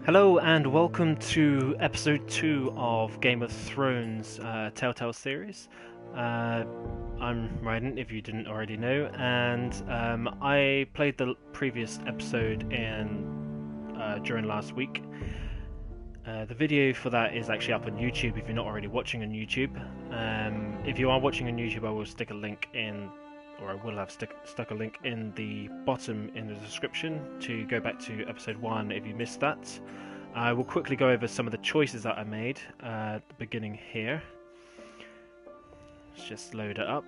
Hello and welcome to episode 2 of Game of Thrones Telltale series. I'm Rident, if you didn't already know, and I played the previous episode during last week. The video for that is actually up on YouTube if you're not already watching on YouTube. If you are watching on YouTube, I will stick a link in, or I will have stuck a link in the bottom in the description to go back to episode 1 if you missed that. I will quickly go over some of the choices that I made at the beginning here. Let's just load it up.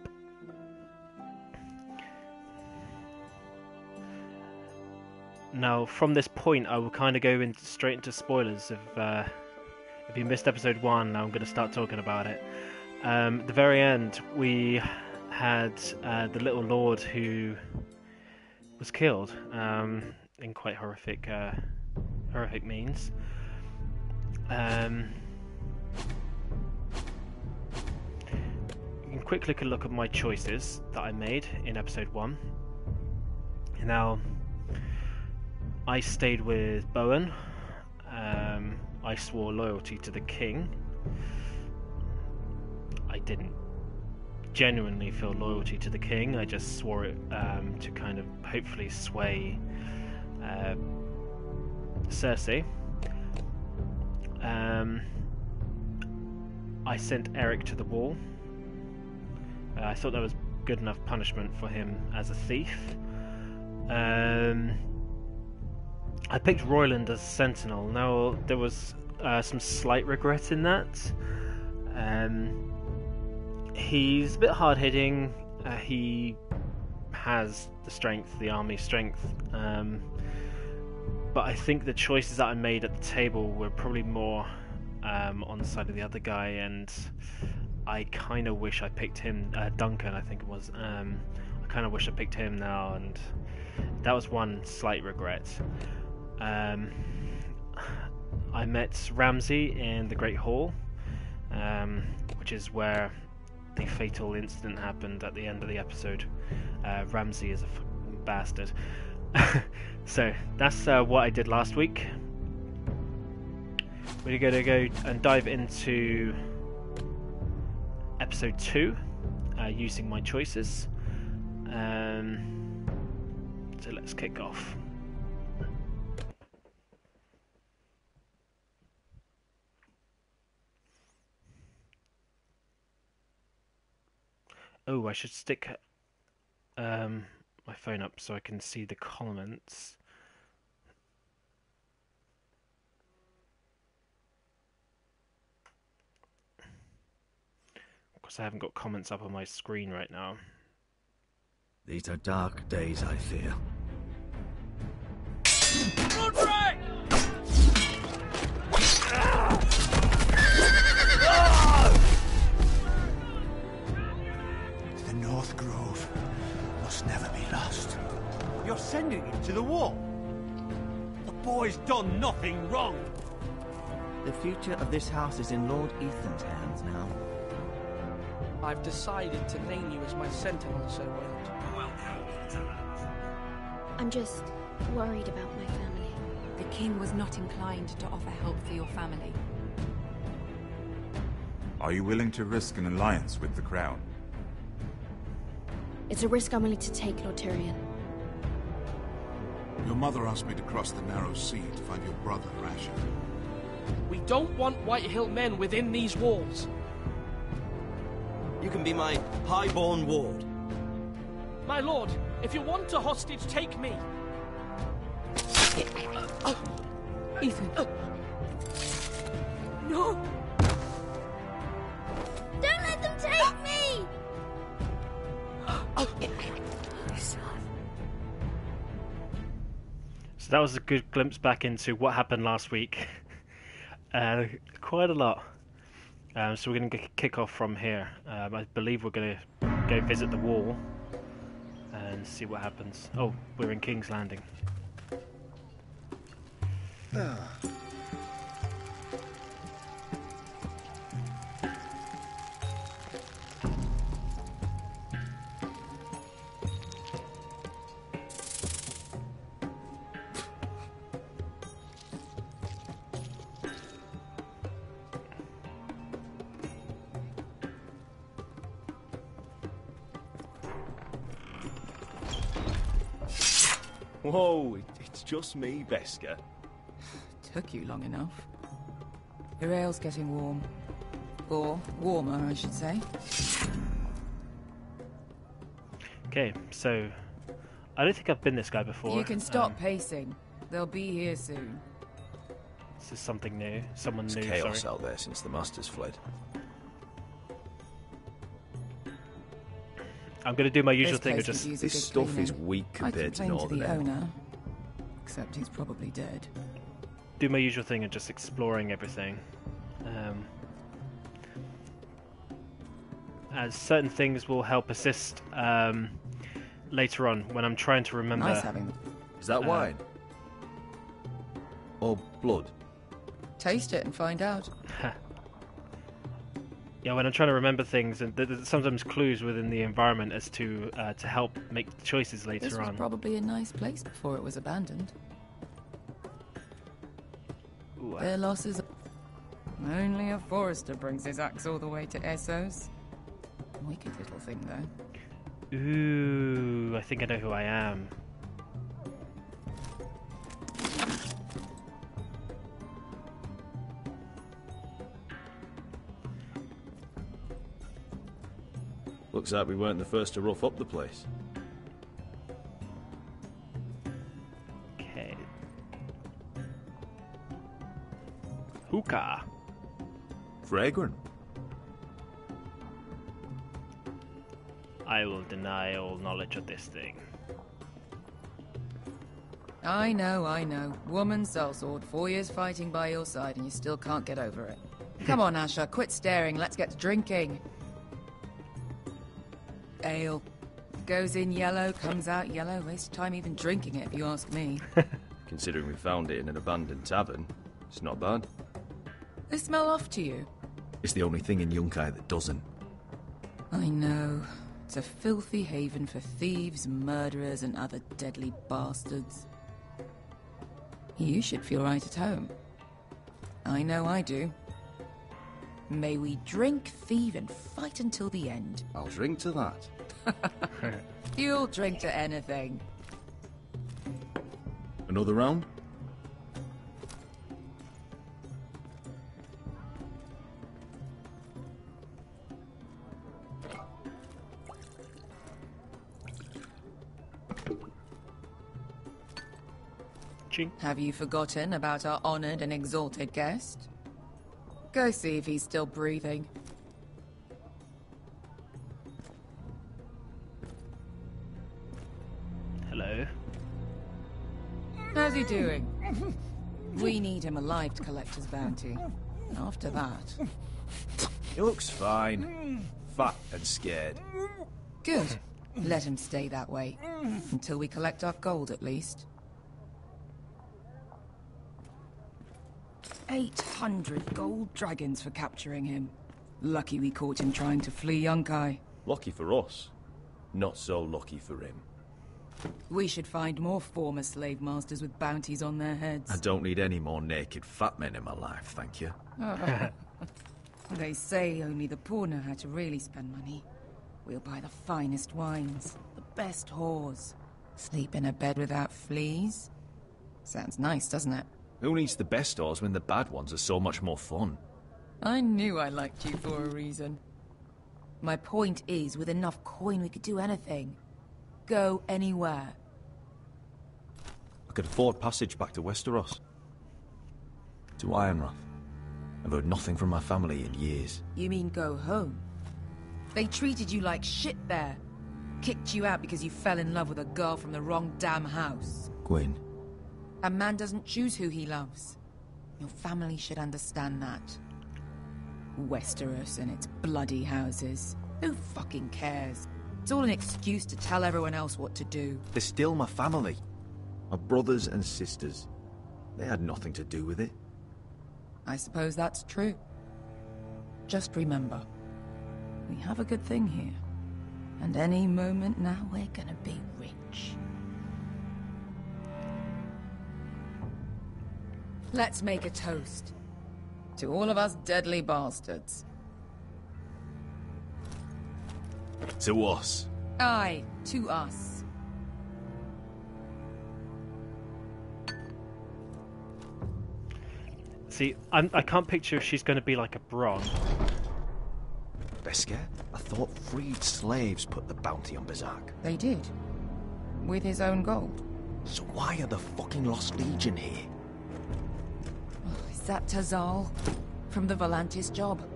Now, from this point, I will kind of go straight into spoilers. If you missed episode 1, now I'm going to start talking about it. At the very end, we had the little lord who was killed in quite horrific means. You can quickly look at my choices that I made in episode 1. Now, I stayed with Bowen. I swore loyalty to the king. I didn't genuinely feel loyalty to the king. I just swore it to kind of hopefully sway Cersei. I sent Eric to the wall. I thought that was good enough punishment for him as a thief. I picked Royland as Sentinel. Now, there was some slight regret in that. He's a bit hard-hitting. He has the strength, the army strength. But I think the choices that I made at the table were probably more on the side of the other guy, and I kind of wish I picked him, Duncan I think it was. I kind of wish I picked him now, and that was one slight regret. I met Ramsay in the Great Hall, which is where the fatal incident happened at the end of the episode. Ramsay is a fucking bastard. So that's what I did last week. We're going to go and dive into episode 2 using my choices. So let's kick off. Oh, I should stick my phone up so I can see the comments. Of course, I haven't got comments up on my screen right now. These are dark days, I fear. The North Grove must never be lost. You're sending him to the wall? The boy's done nothing wrong. The future of this house is in Lord Ethan's hands now. I've decided to name you as my sentinel, Sir Roland. I'm just worried about my family. The king was not inclined to offer help for your family. Are you willing to risk an alliance with the crown? It's a risk I'm willing to take, Lord Tyrion. Your mother asked me to cross the narrow sea to find your brother, Rasher. We don't want Whitehill men within these walls. You can be my highborn ward. My lord, if you want a hostage, take me. Ethan. No! Don't let them take me! So that was a good glimpse back into what happened last week. Quite a lot. So we're going to kick off from here. I believe we're going to go visit the wall and see what happens. Oh, we're in King's Landing. Whoa, it's just me, Beska. Took you long enough. Your ale's getting warm. Or warmer, I should say. Okay, so I don't think I've been this guy before. You can stop pacing. They'll be here soon. This is something new. Someone It's new, chaos sorry. out there since the Masters fled. I'm going to do my usual This thing of place just... could use a This good stuff cleaning. is weak compared to I complained to the Northern End. owner, except he's probably dead. do my usual thing of just exploring everything. As certain things will help assist later on when I'm trying to remember. Nice having them. Is that wine? Or blood? Taste it and find out. Yeah, when I'm trying to remember things, and there's sometimes clues within the environment as to help make choices later This was on. probably a nice place before it was abandoned. Ooh, Their losses. Only a Forrester brings his axe all the way to Essos. Wicked little thing, though. Ooh, I think I know who I am. Looks like we weren't the first to rough up the place. Okay. Hookah. Fragrant. I will deny all knowledge of this thing. I know. Woman sellsword, 4 years fighting by your side and you still can't get over it. Come on, Asher, quit staring, let's get to drinking. Ale. Goes in yellow, comes out yellow. Waste time even drinking it, if you ask me. Considering we found it in an abandoned tavern, it's not bad. They smell off to you? It's the only thing in Yunkai that doesn't. I know. It's a filthy haven for thieves, murderers, and other deadly bastards. You should feel right at home. I know I do. May we drink, thieve, and fight until the end. I'll drink to that. You'll drink to anything. Another round? Ching. Have you forgotten about our honored and exalted guest? Go see if he's still breathing. Hello. How's he doing? We need him alive to collect his bounty. After that... He looks fine. Fat and scared. Good. Let him stay that way. Until we collect our gold, at least. 800 gold dragons for capturing him. Lucky we caught him trying to flee Yunkai. Lucky for us. Not so lucky for him. We should find more former slave masters with bounties on their heads. I don't need any more naked fat men in my life, thank you. They say only the poor know how to really spend money. We'll buy the finest wines, the best whores. Sleep in a bed without fleas. Sounds nice, doesn't it? Who needs the best stores when the bad ones are so much more fun? I knew I liked you for a reason. My point is, with enough coin we could do anything. Go anywhere. I could afford passage back to Westeros. To Ironrath. I've heard nothing from my family in years. You mean go home? They treated you like shit there. Kicked you out because you fell in love with a girl from the wrong damn house. Gwyn. A man doesn't choose who he loves. Your family should understand that. Westeros and its bloody houses. Who fucking cares? It's all an excuse to tell everyone else what to do. They're still my family. My brothers and sisters. They had nothing to do with it. I suppose that's true. Just remember, we have a good thing here. And any moment now we're gonna be rich. Let's make a toast. To all of us deadly bastards. To us. Aye, to us. See, I can't picture if she's going to be like a Bronn. Beskar? I thought freed slaves put the bounty on Berserk. They did. With his own gold. So why are the fucking Lost Legion here? Oh, is that Tazal? From the Volantis job?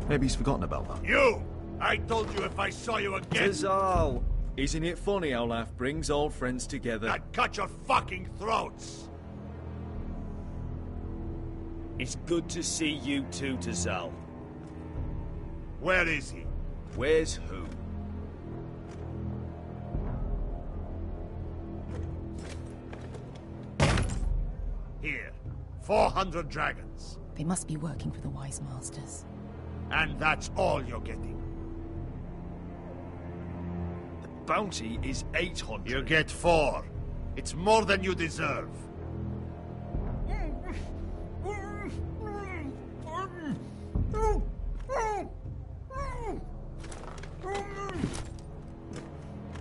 Maybe he's forgotten about that. You! I told you if I saw you again... Tazal! Isn't it funny how life brings old friends together? I'd cut your fucking throats! It's good to see you too, Tazal. Where is he? Where's who? Here. 400 dragons. They must be working for the Wise Masters. And that's all you're getting. The bounty is 800. You get 4. It's more than you deserve.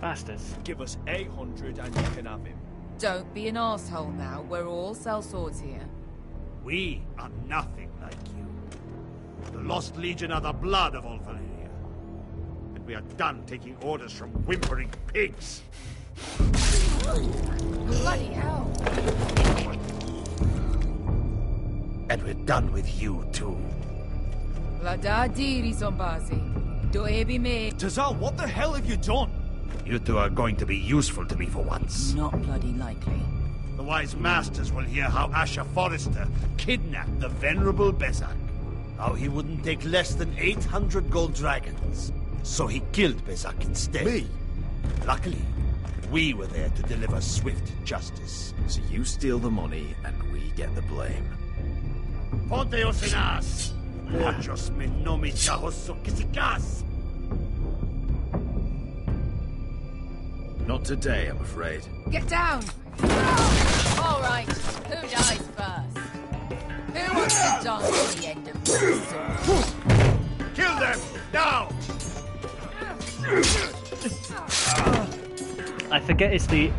Bastards. Give us 800 and you can have him. Don't be an asshole now. We're all sellswords here. We are nothing like you. The Lost Legion are the blood of all Valyria. And we are done taking orders from whimpering pigs. Bloody hell! And we're done with you, too. Lada diri zombazi. Do ebi me. Tazal, what the hell have you done? You two are going to be useful to me for once. Not bloody likely. The Wise Masters will hear how Mira Forrester kidnapped the venerable Bezzak. How he wouldn't take less than 800 gold dragons. So he killed Bezzak instead. Me? Luckily, we were there to deliver swift justice. So you steal the money and we get the blame. Ponte Osinas! Muchos me nomi chahoso kisikas! Not today, I'm afraid. Get down! All right, who dies first? Who wants to dance to the end of this sword? Kill them! Now! I forget it's the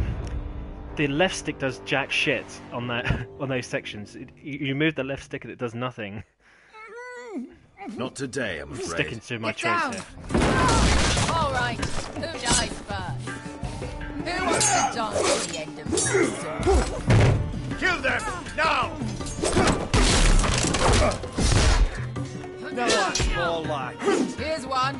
left stick does jack shit on that on those sections. You move the left stick and it does nothing. Not today, I'm afraid. Sticking to my choice down. here. All right, who dies first? Who wants to dance to the end of this sword? Kill them! Now! No, that's more like. Here's one.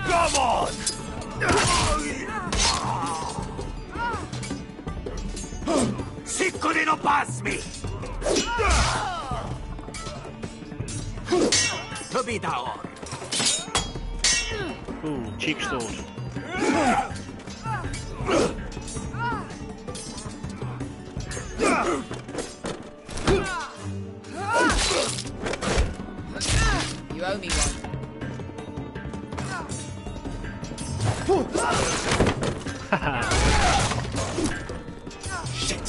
Come on! Sicuri non pasmi! To be down. Ooh, cheap sword. You owe me one. Shit!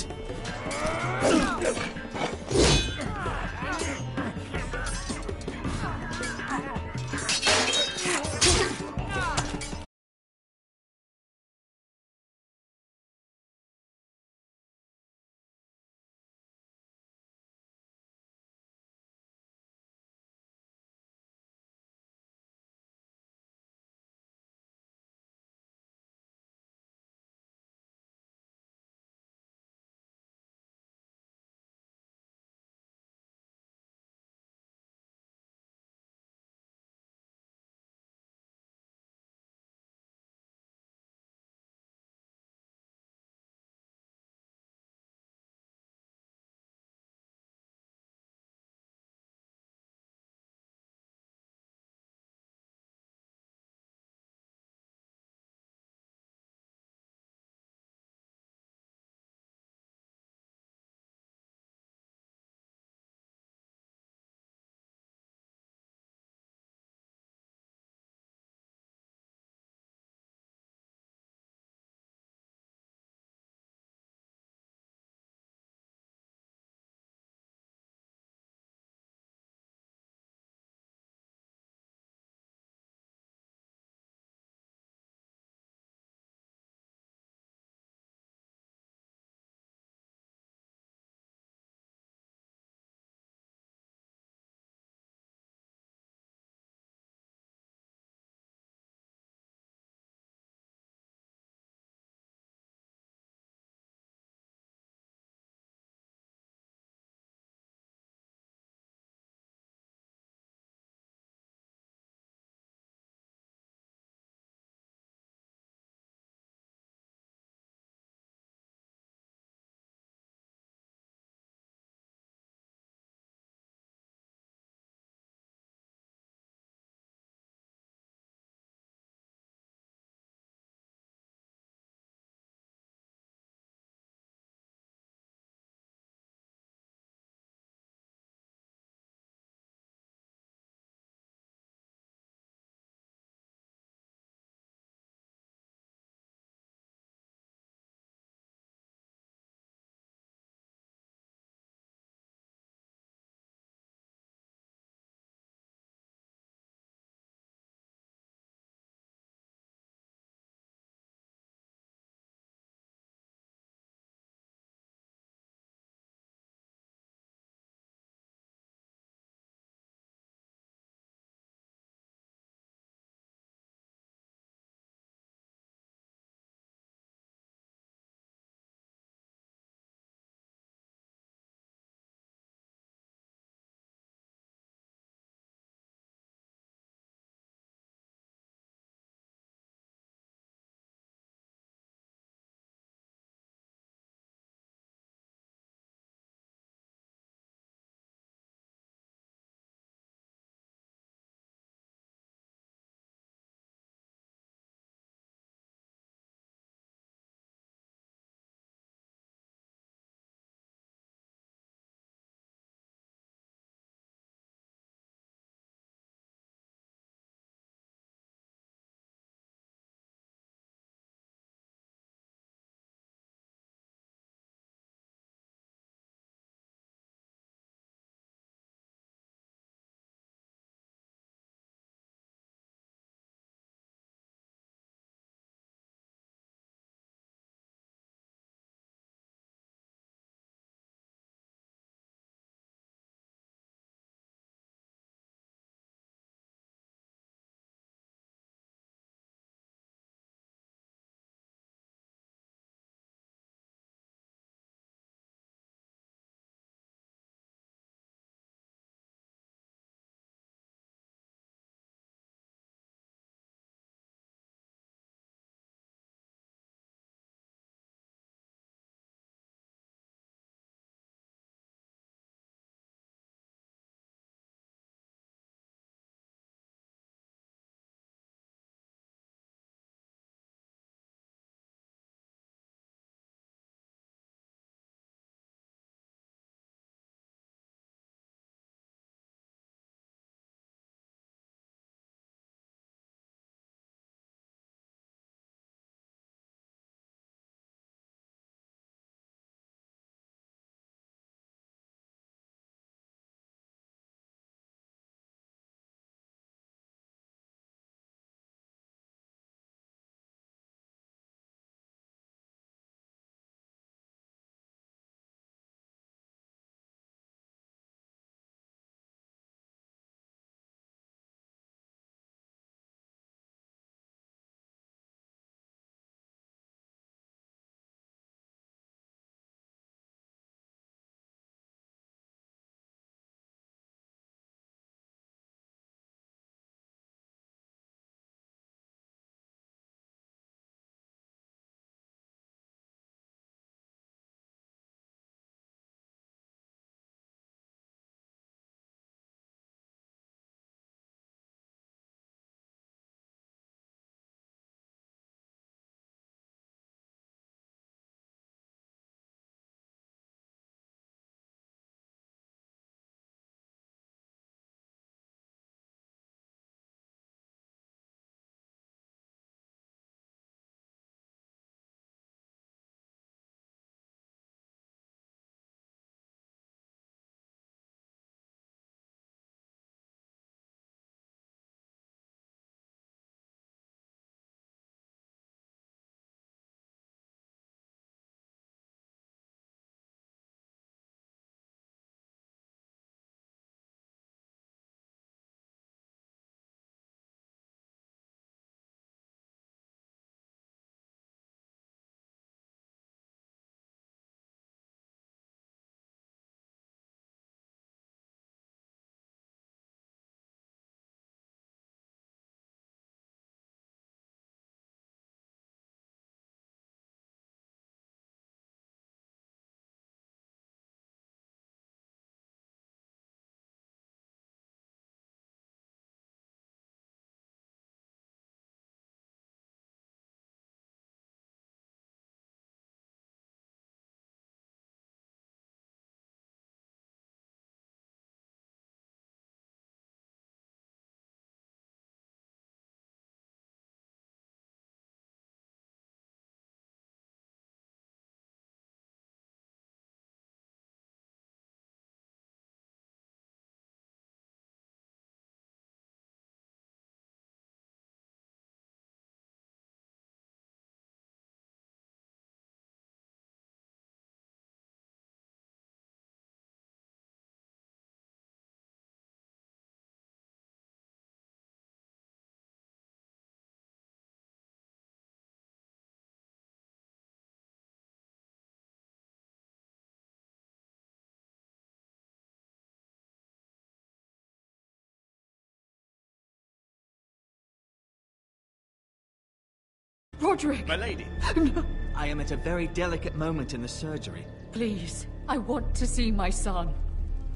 Roderick! My lady! No! I am at a very delicate moment in the surgery. Please, I want to see my son.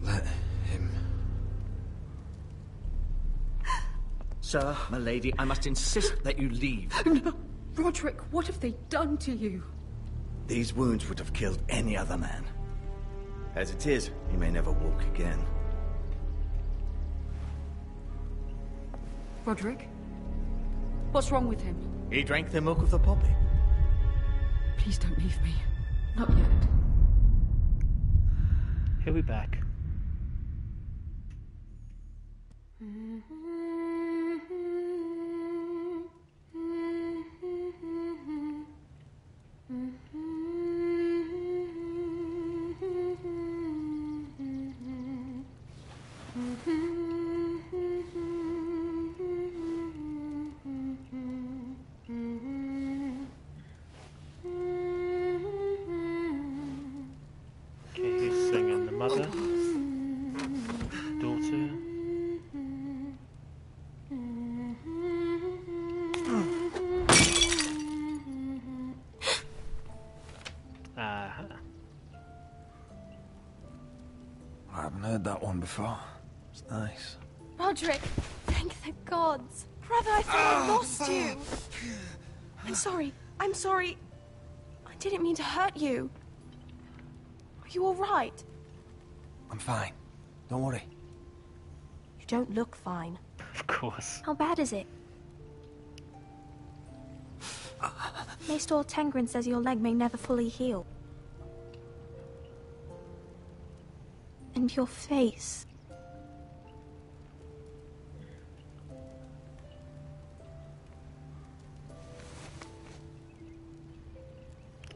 Let him... Sir, my lady, I must insist that you leave. No! Roderick, what have they done to you? These wounds would have killed any other man. As it is, he may never walk again. Roderick? What's wrong with him? He drank the milk of the poppy. Please don't leave me. Not yet. He'll be back. I haven't heard that one before. It's nice. Roderick, thank the gods. Brother, I thought I lost you. I'm sorry. I didn't mean to hurt you. Are you all right? I'm fine. Don't worry. You don't look fine. Of course. How bad is it? Maester Tengrin says your leg may never fully heal. And your face.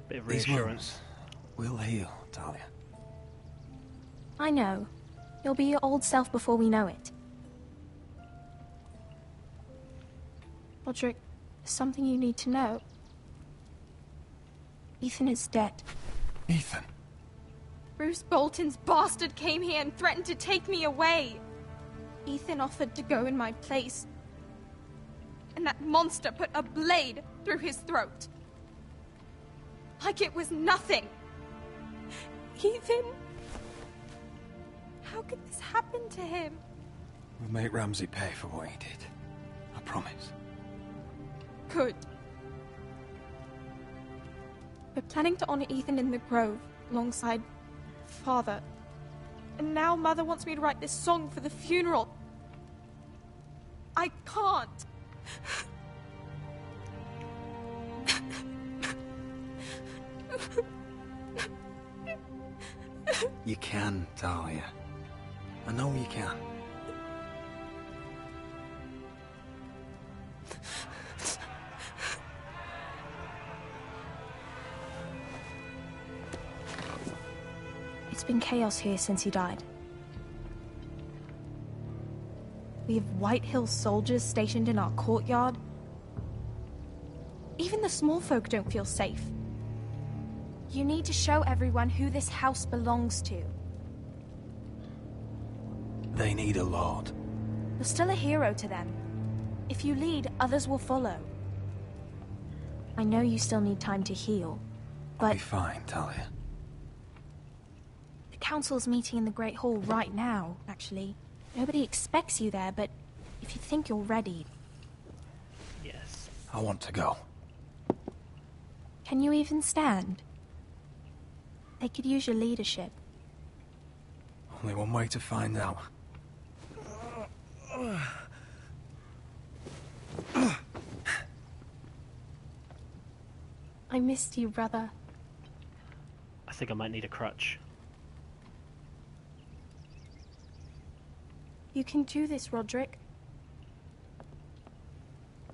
Bit of These reassurance. wounds will heal, Talia. I know. You'll be your old self before we know it. Roderick, there's something you need to know. Ethan is dead. Ethan? Bruce Bolton's bastard came here and threatened to take me away. Ethan offered to go in my place. And that monster put a blade through his throat. Like it was nothing. Ethan? How could this happen to him? We'll make Ramsay pay for what he did. I promise. Good. We're planning to honor Ethan in the Grove, alongside Father. And now Mother wants me to write this song for the funeral. I can't. You can, Talia. I know you can. It's been chaos here since he died. We have Whitehill soldiers stationed in our courtyard. Even the small folk don't feel safe. You need to show everyone who this house belongs to. They need a lord. You're still a hero to them. If you lead, others will follow. I know you still need time to heal, I'll but be fine, Talia. the council's meeting in the Great Hall right now, actually. Nobody expects you there, but if you think you're ready... Yes. I want to go. Can you even stand? They could use your leadership. Only one way to find out. I missed you, brother. I think I might need a crutch. You can do this, Roderick.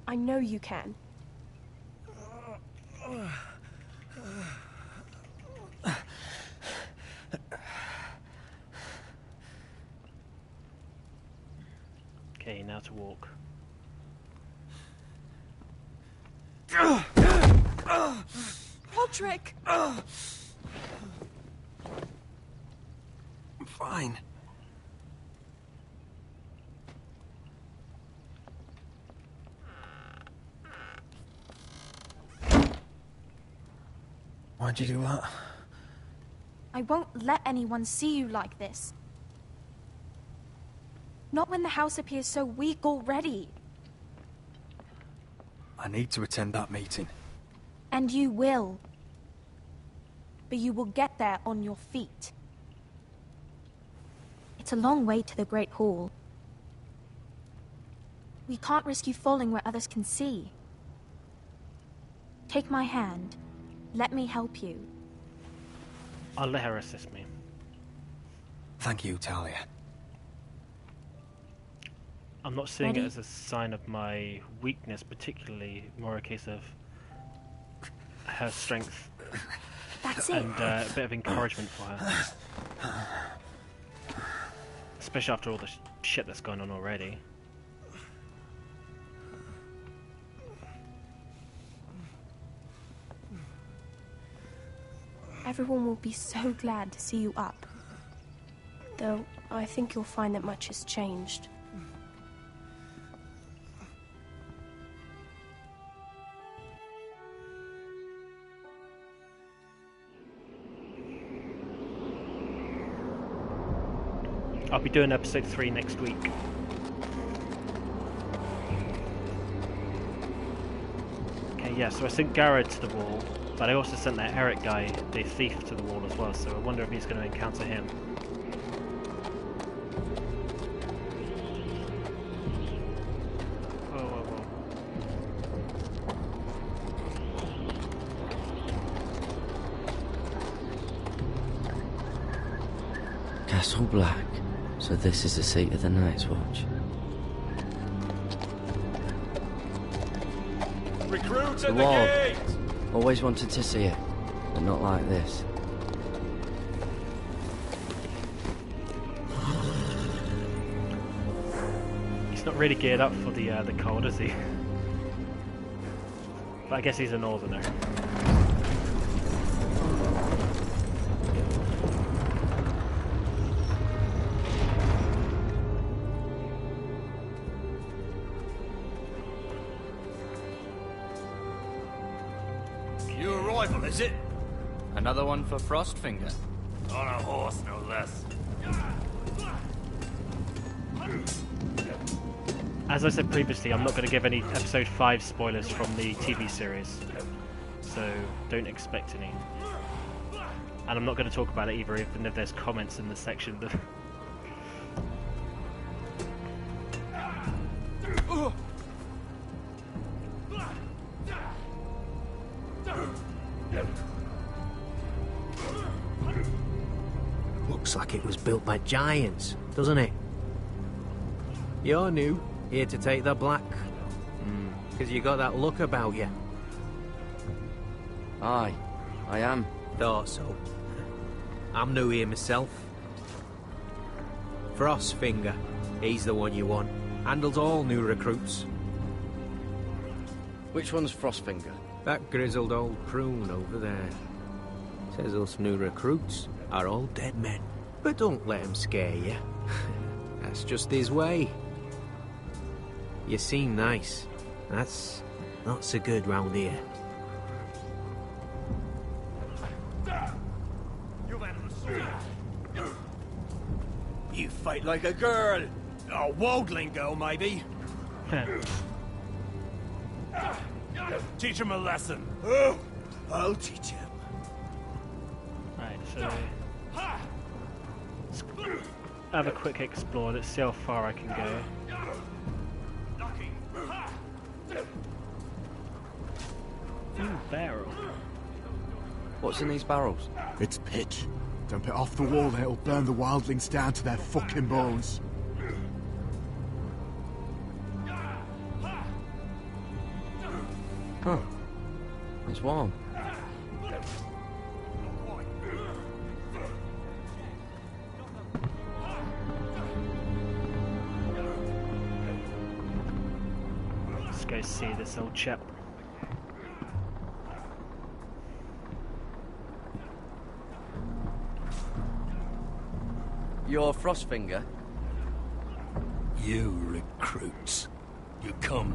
I know you can. Okay, now to walk. Roderick! I'm fine. Why'd you do that? I won't let anyone see you like this. Not when the house appears so weak already. I need to attend that meeting. And you will. But you will get there on your feet. It's a long way to the Great Hall. We can't risk you falling where others can see. Take my hand. Let me help you. I'll let her assist me. Thank you, Talia. I'm not seeing it as a sign of my weakness, particularly more a case of her strength. That's it. And a bit of encouragement for her. Especially after all the shit that's going on already. Everyone will be so glad to see you up. Though, I think you'll find that much has changed. I'll be doing episode 3 next week. Okay, yeah, so I sent Gared to the wall, but I also sent that Eric guy, the thief, to the wall as well, so I wonder if he's going to encounter him. Whoa, whoa, whoa. Castle Black. So this is the seat of the Night's Watch. Recruits at the gate! Always wanted to see it, but not like this. He's not really geared up for the cold, is he? But I guess he's a northerner. Is it? Another one for Frostfinger. On a horse, no less. As I said previously, I'm not going to give any episode 5 spoilers from the TV series, so don't expect any. And I'm not going to talk about it either, even if there's comments in the section that... Looks like it was built by giants, doesn't it? You're new, here to take the black. Because you got that look about you. Aye, I am. Thought so. I'm new here myself. Frostfinger, he's the one you want. Handles all new recruits. Which one's Frostfinger? That grizzled old prune over there. Says us new recruits are all dead men. But don't let him scare you. That's just his way. You seem nice. That's not so good round here. You fight like a girl. A wogling girl, maybe. Teach him a lesson. Oh, I'll teach him. Right, so... have a quick explore, let's see how far I can go. Ooh, barrel. What's in these barrels? It's pitch. Dump it off the wall and it'll burn the wildlings down to their fucking bones. Huh. It's warm. Let's go see this old chap. You're Frostfinger? You recruits. You come,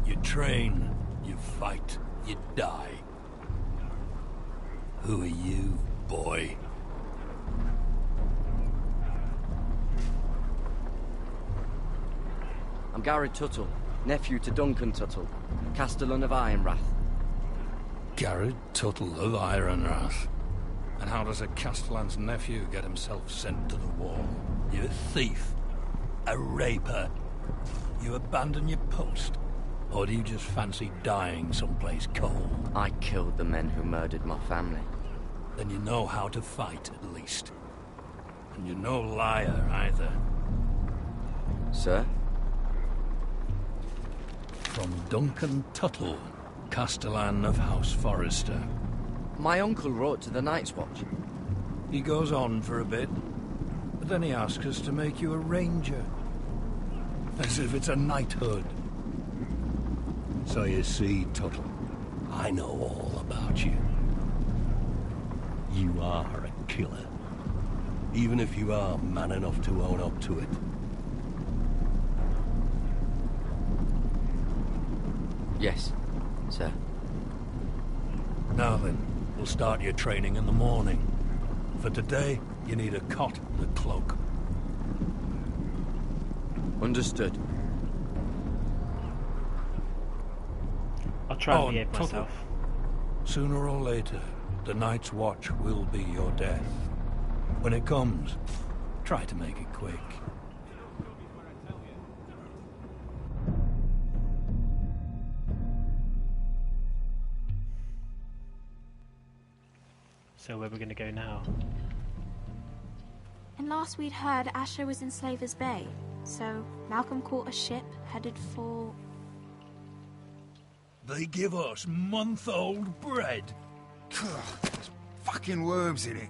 you train, you fight, you die. Who are you, boy? I'm Gared Tuttle, nephew to Duncan Tuttle, Castellan of Ironrath. Gared Tuttle of Ironrath. And how does a Castellan's nephew get himself sent to the wall? You a thief? A raper? You abandon your post? Or do you just fancy dying someplace cold? I killed the men who murdered my family. Then you know how to fight, at least. And you're no liar, either. Sir? From Duncan Tuttle, Castellan of House Forrester. My uncle wrote to the Night's Watch. He goes on for a bit, but then he asks us to make you a ranger. As if it's a knighthood. So you see, Tuttle, I know all about you. You are a killer. Even if you are man enough to own up to it. Yes, sir. Now then, we'll start your training in the morning. For today, you need a cot and a cloak. Understood. I'll try and behave myself. Sooner or later, the Night's Watch will be your death. When it comes, try to make it quick. So where are we going to go now? And last we'd heard, Asher was in Slaver's Bay. So Malcolm caught a ship headed for... They give us month-old bread. There's fucking worms in it.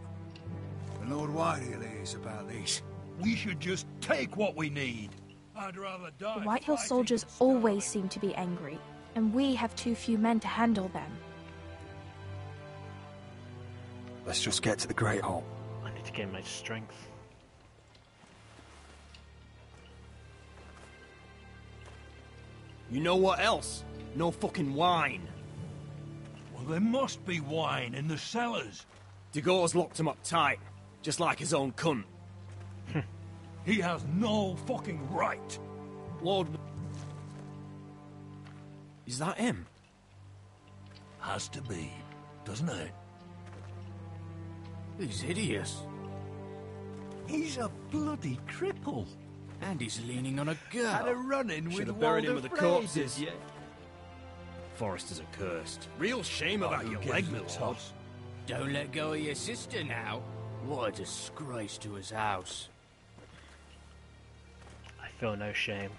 And Lord Whitehill hears about these. We should just take what we need. I'd rather die. The Whitehill soldiers always seem to be angry, and we have too few men to handle them. Let's just get to the Great Hall. I need to gain my strength. You know what else? No fucking wine. Well, there must be wine in the cellars. Degor's locked him up tight, just like his own cunt. He has no fucking right. Lord... Is that him? Has to be, doesn't it? He's hideous. He's a bloody cripple. And he's leaning on a girl. Had a run-in with Should've buried him with the corpses. Yeah. Forresters are cursed. Real shame about your leg, my lord. Don't let go of your sister now. What a disgrace to his house. I feel no shame.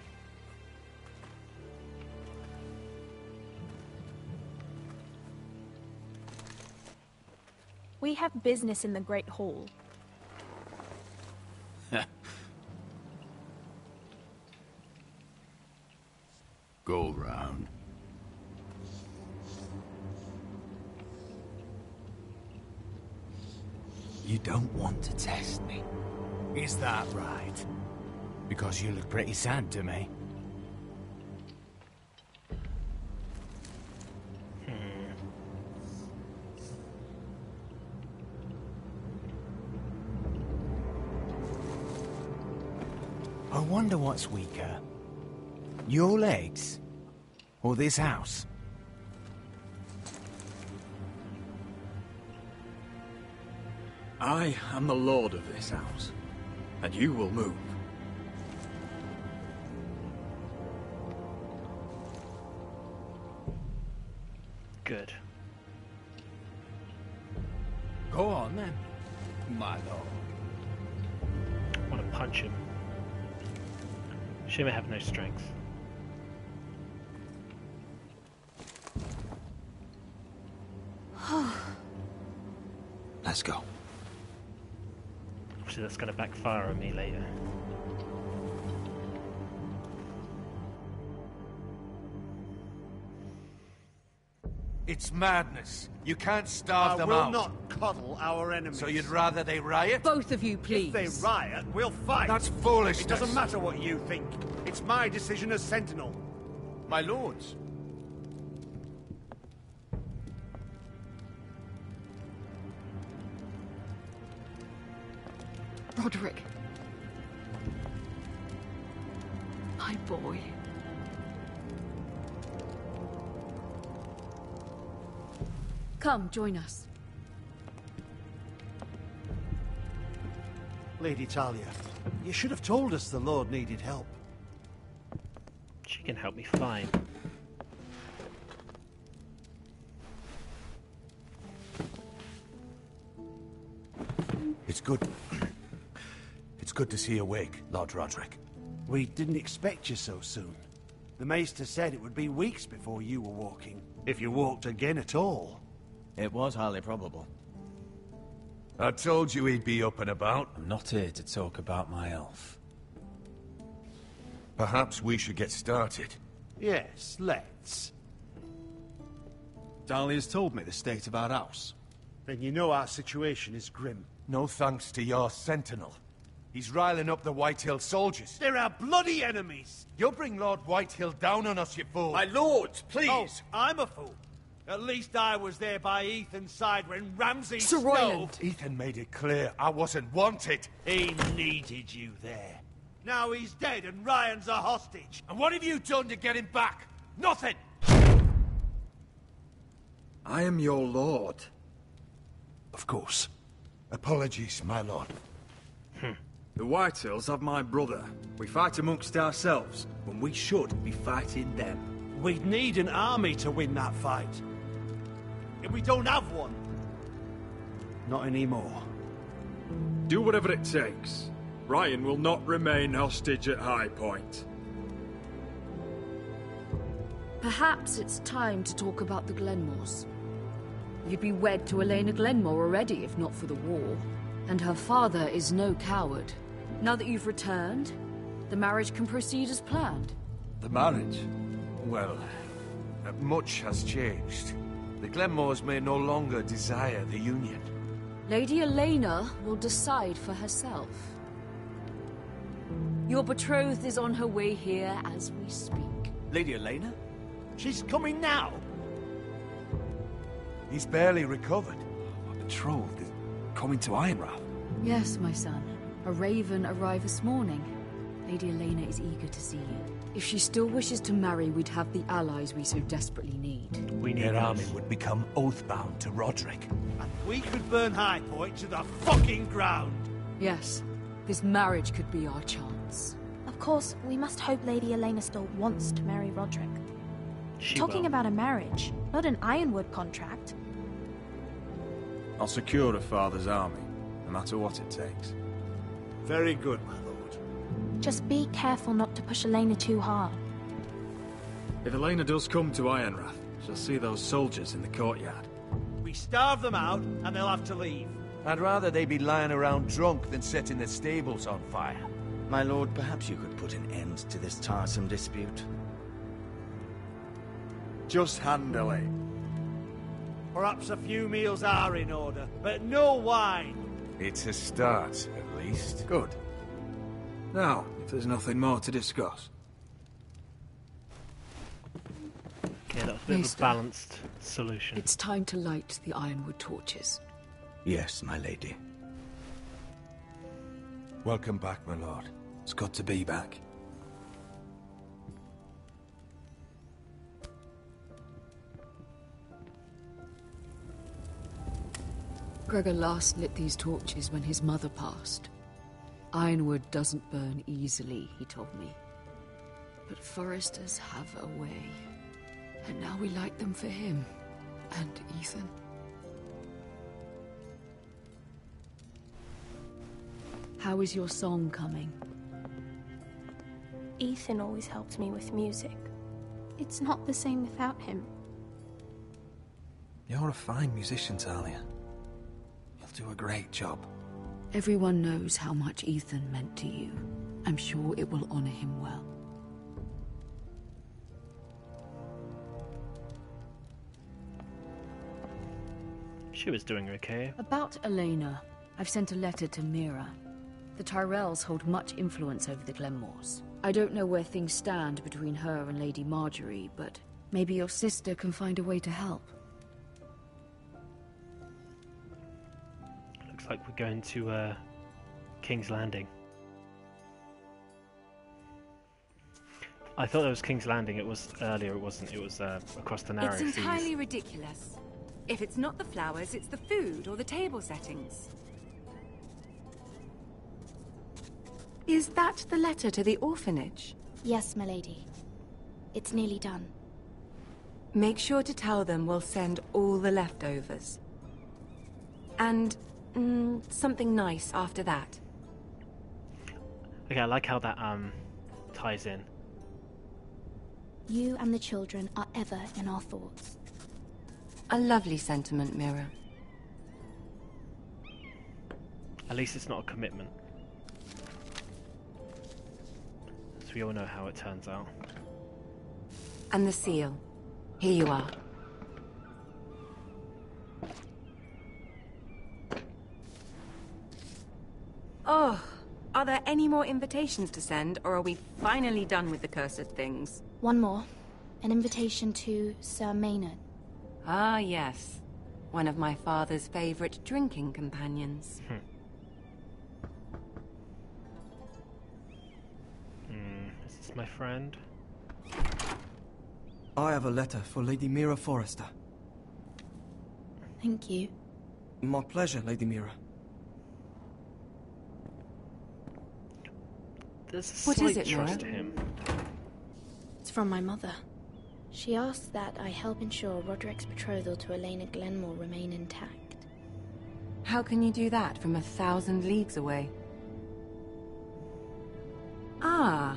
We have business in the Great Hall. Go round. You don't want to test me. Is that right? Because you look pretty sad to me. I wonder what's weaker. Your legs? Or this house? I am the lord of this house, and you will move. Good. Go on then, my lord. I want to punch him. Shame I have no strength. Let's go. Obviously that's going to backfire on me later. It's madness. You can't starve them out. I will not coddle our enemies. So you'd rather they riot? Both of you, please. If they riot, we'll fight. That's foolishness. It doesn't matter what you think. It's my decision as Sentinel. My lords. Roderick. My boy. Come, join us. Lady Talia, you should have told us the Lord needed help. She can help me fine. It's good. It's good to see you awake, Lord Roderick. We didn't expect you so soon. The Maester said it would be weeks before you were walking, if you walked again at all. It was highly probable. I told you he'd be up and about. I'm not here to talk about my elf. Perhaps we should get started. Yes, let's. Dahlia's told me the state of our house. Then you know our situation is grim. No thanks to your sentinel. He's riling up the Whitehill soldiers. They're our bloody enemies! You'll bring Lord Whitehill down on us, you fool! My lord, please! Oh, I'm a fool. At least I was there by Ethan's side when Ramsay Sir Snow... Royland. Ethan made it clear I wasn't wanted. He needed you there. Now he's dead and Ryan's a hostage. And what have you done to get him back? Nothing! I am your lord. Of course. Apologies, my lord. The Whitehills have my brother. We fight amongst ourselves, when we should be fighting them. We'd need an army to win that fight. And we don't have one. Not anymore. Do whatever it takes. Ryan will not remain hostage at High Point. Perhaps it's time to talk about the Glenmores. You'd be wed to Elena Glenmore already if not for the war. And her father is no coward. Now that you've returned, the marriage can proceed as planned. The marriage? Well, much has changed. The Glenmores may no longer desire the union. Lady Elena will decide for herself. Your betrothed is on her way here as we speak. Lady Elena? She's coming now. He's barely recovered. My betrothed is coming to Ironrath. Yes, my son. A raven arrived this morning. Lady Elena is eager to see you. If she still wishes to marry, we'd have the allies we so desperately need. Their army would become oath-bound to Roderick. And we could burn High Point to the fucking ground. Yes, this marriage could be our chance. Of course, we must hope Lady Elena still wants to marry Roderick. Talking about a marriage, not an Ironwood contract. I'll secure her father's army, no matter what it takes. Very good, my lord. Just be careful not to push Elena too hard. If Elena does come to Ironrath, she'll see those soldiers in the courtyard. We starve them out, and they'll have to leave. I'd rather they be lying around drunk than setting the stables on fire. My lord, perhaps you could put an end to this tiresome dispute. Just handily. Perhaps a few meals are in order, but no wine. It's a start, at least. Good. Now, if there's nothing more to discuss. Okay, that's a bit of a balanced solution. It's time to light the Ironwood torches. Yes, my lady. Welcome back, my lord. It's good to be back. Gregor last lit these torches when his mother passed. Ironwood doesn't burn easily, he told me. But Forresters have a way. And now we light them for him. And Ethan. How is your song coming? Ethan always helped me with music. It's not the same without him. You're a fine musician, Talia. You'll do a great job. Everyone knows how much Ethan meant to you. I'm sure it will honor him well. She was doing okay. About Elena, I've sent a letter to Mira. The Tyrells hold much influence over the Glenmores. I don't know where things stand between her and Lady Margaery, but maybe your sister can find a way to help. Looks like we're going to King's Landing. I thought it was King's Landing. It was earlier. It wasn't. It was across the narrow seas. It's entirely ridiculous. If it's not the flowers, it's the food or the table settings. Is that the letter to the orphanage? Yes, milady. It's nearly done. Make sure to tell them we'll send all the leftovers. And something nice after that. Okay, I like how that ties in. You and the children are ever in our thoughts. A lovely sentiment, Mira. At least it's not a commitment. So we all know how it turns out. And the seal. Here you are. Oh, are there any more invitations to send, or are we finally done with the cursed things? One more. An invitation to Sir Maynard. Ah, yes. One of my father's favorite drinking companions. Is this my friend? I have a letter for Lady Mira Forrester. Thank you. My pleasure, Lady Mira. There's a What is slight it, trust Mira? to him. It's from my mother. She asks that I help ensure Roderick's betrothal to Elena Glenmore remain intact. How can you do that from 1,000 leagues away? Ah,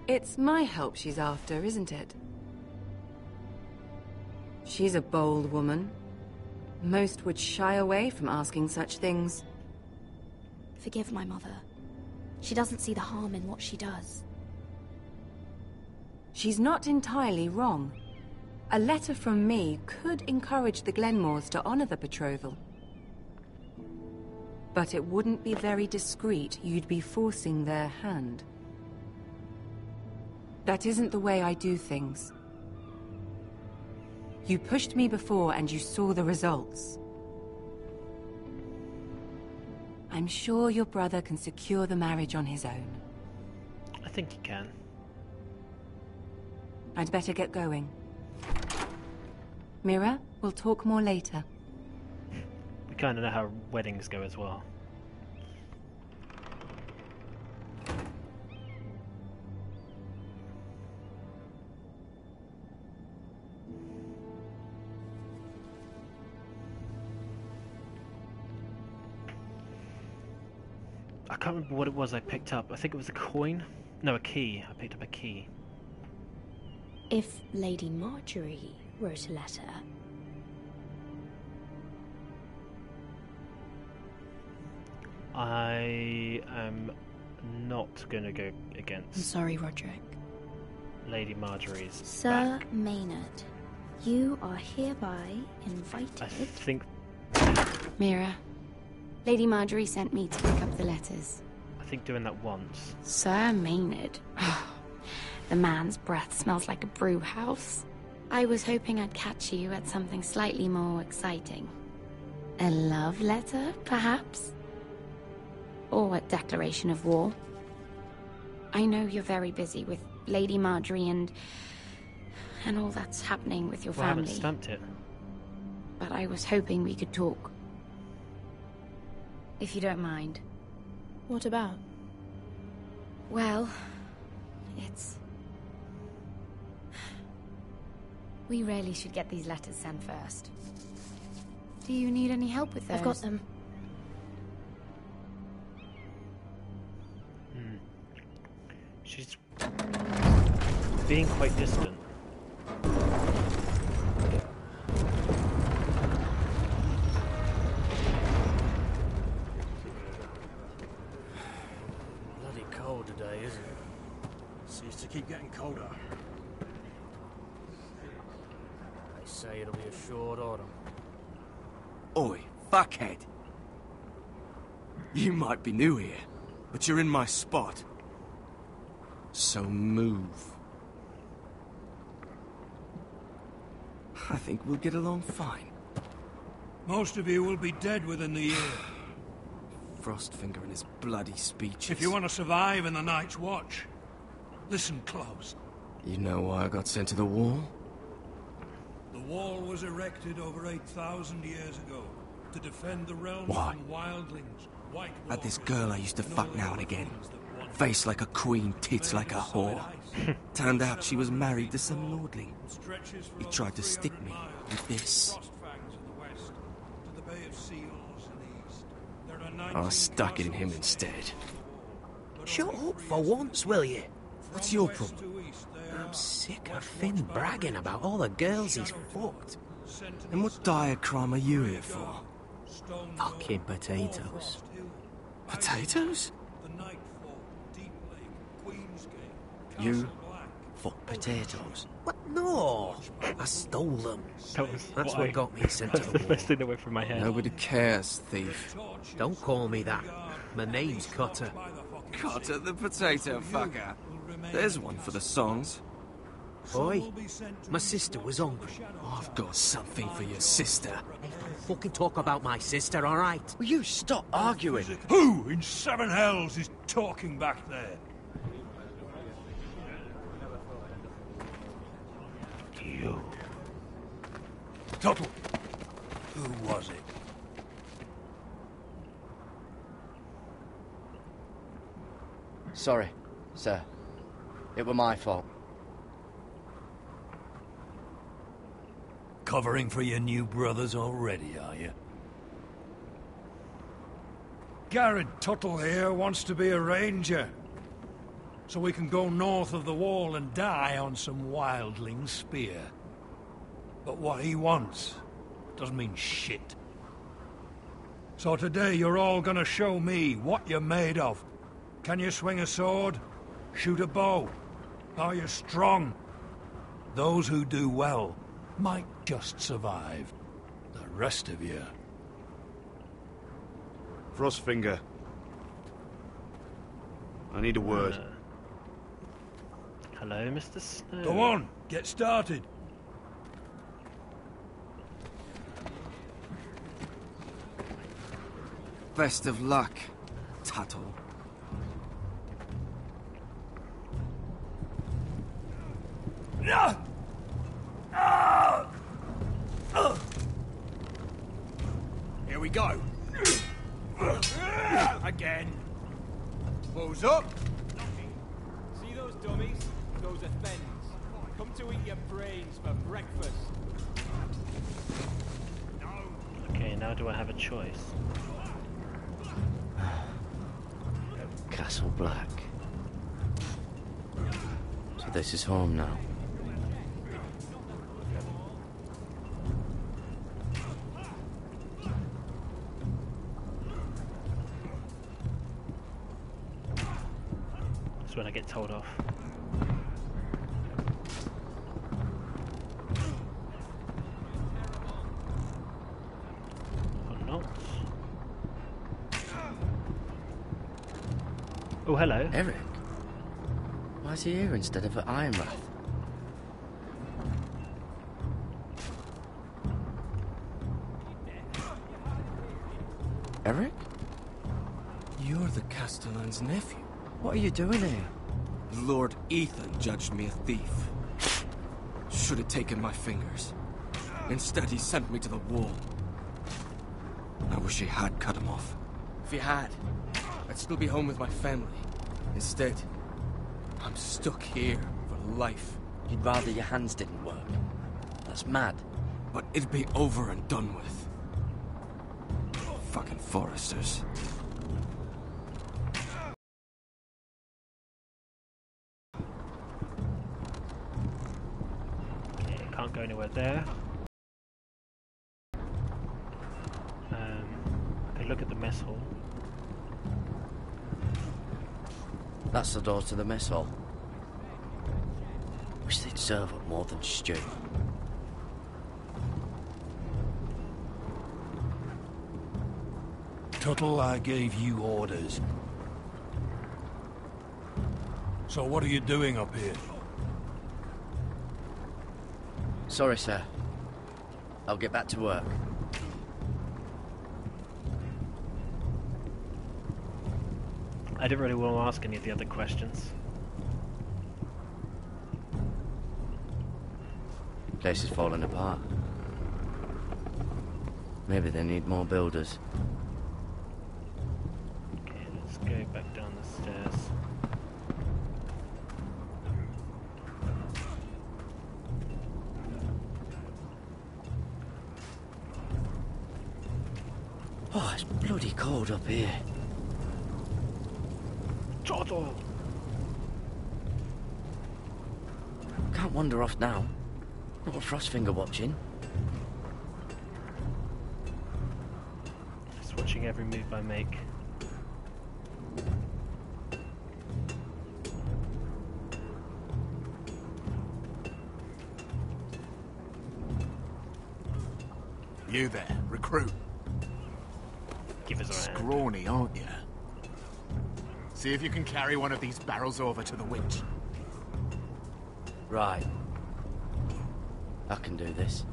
it's my help she's after, isn't it? She's a bold woman. Most would shy away from asking such things. Forgive my mother. She doesn't see the harm in what she does. She's not entirely wrong. A letter from me could encourage the Glenmores to honor the betrothal. But it wouldn't be very discreet. You'd be forcing their hand. That isn't the way I do things. You pushed me before and you saw the results. I'm sure your brother can secure the marriage on his own. I think he can. I'd better get going. Mira, we'll talk more later. We kind of know how weddings go as well. I can't remember what it was I picked up. I think it was a coin? No, a key. I picked up a key. If Lady Margaery wrote a letter... I am not going to go against... I'm sorry, Roderick. Lady Margaery's Sir Maynard, you are hereby invited... I think... Mira, Lady Margaery sent me to pick up the letters. I think doing that once. Sir Maynard? The man's breath smells like a brew house. I was hoping I'd catch you at something slightly more exciting. A love letter, perhaps? Or a declaration of war. I know you're very busy with Lady Margaery and all that's happening with your Well, I family. haven't stamped it. But I was hoping we could talk. If you don't mind. What about? Well, it's... We really should get these letters sent first. Do you need any help with those? I've got them. She's being quite distant. Bloody cold today, isn't it? Seems to keep getting colder. They say it'll be a short autumn. Oi, fuckhead. You might be new here, but you're in my spot. So move. I think we'll get along fine. Most of you will be dead within the year. Frostfinger and his bloody speeches. If you want to survive in the Night's Watch, listen close. You know why I got sent to the wall? The wall was erected over 8,000 years ago to defend the realm Why? from wildlings, white Had this girl I used to fuck now and again. Face like a queen, tits like a whore. Turned out she was married to some lordling. He tried to stick me with this. I stuck it in him instead. Shut up for once, will you? What's your problem? I'm sick of Finn bragging about all the girls he's fucked. And what dire crime are you here for? Fucking potatoes. Potatoes? You fuck potatoes? What? No! I stole them. That's why. what got me sent to That's the the wall. best thing away from my head. Nobody cares, thief. Don't call me that. My name's Cotter. Cotter the potato fucker. There's one for the songs. Boy, my sister was hungry. I've got something for your sister. Don't fucking talk about my sister, alright? Will you stop arguing? Who in seven hells is talking back there? You. Tuttle. Who was it? Sorry, sir. It were my fault. Covering for your new brothers already, are you? Gared Tuttle here wants to be a ranger. So we can go north of the wall and die on some wildling spear. But what he wants doesn't mean shit. So today you're all gonna show me what you're made of. Can you swing a sword? Shoot a bow? Are you strong? Those who do well might just survive. The rest of you... Frostfinger. I need a word. Hello, Mr. Snow. Go on, get started. Best of luck, Tuttle. Here we go. Again. Balls up. See those dummies? Those are thens. Come to eat your brains for breakfast. Okay, now do I have a choice? Castle Black. So this is home now. That's when I get told off. Or not. Oh, hello. Eric? Why is he here instead of at Ironrath? Eric? You're the Castellan's nephew. What are you doing here? Lord Ethan judged me a thief. Should have taken my fingers. Instead, he sent me to the wall. I wish he had cut him off. If he had, I'd still be home with my family. Instead, I'm stuck here for life. You'd rather your hands didn't work. That's mad. But it'd be over and done with. Fucking Forresters. Okay, can't go anywhere there. Okay, look at the mess hall. That's the door to the mess hall. Wish they'd serve up more than stew. Tuttle, I gave you orders. So what are you doing up here? Sorry, sir. I'll get back to work. I didn't really want to ask any of the other questions. Place is falling apart. Maybe they need more builders. Okay, let's go back down the stairs. Oh, it's bloody cold up here. Tuttle! Can't wander off now. Not a Frostfinger watching. Just watching every move I make. You there, recruit? Give us a hand. Scrawny, aren't you? See if you can carry one of these barrels over to the witch. Right. I can do this.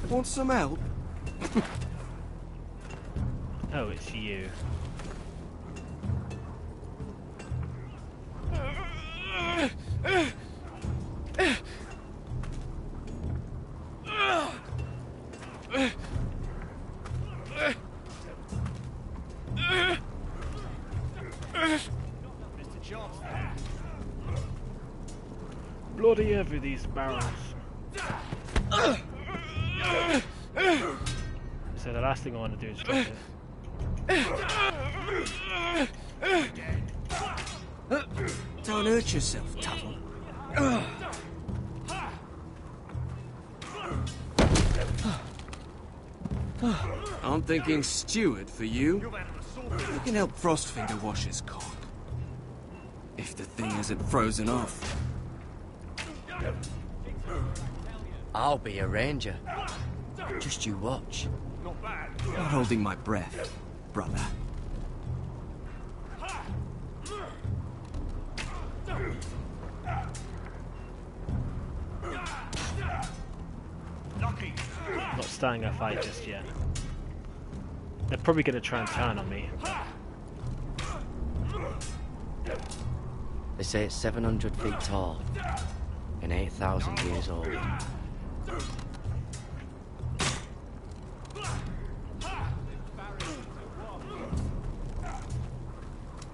Want some help? Oh, it's you. Bloody heavy, these barrels. So the last thing I want to do is drop it. Don't hurt yourself, Tuttle. I'm thinking steward for you. You can help Frostfinger wash his cock. If the thing isn't frozen off. I'll be a ranger. Just you watch. Not holding my breath, brother. Not starting a fight just yet. They're probably going to try and turn on me. They say it's 700 feet tall and 8,000 years old.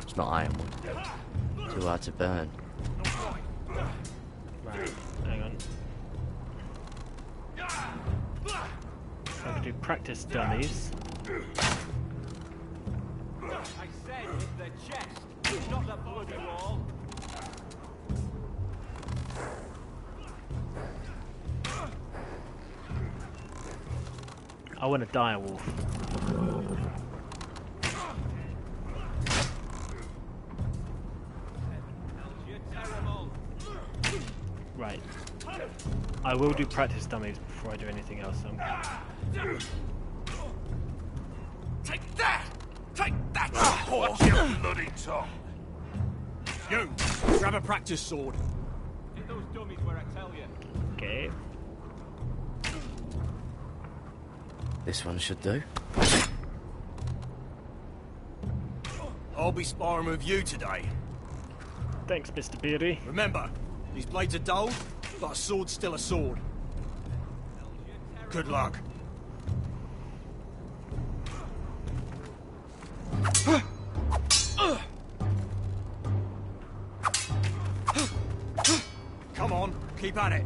It's not ironwood. Too hard to burn. Right, hang on. I can do practice dummies. I said hit the chest, not the bloody wall. I want to die a wolf. Right. I will do practice dummies before I do anything else. Take that! Take that, you watch your bloody tongue! You, grab a practice sword. Hit those dummies where I tell you. Okay. This one should do. I'll be sparring with you today. Thanks, Mr. Beardy. Remember, these blades are dull, but a sword's still a sword. Good luck. Come on, keep at it.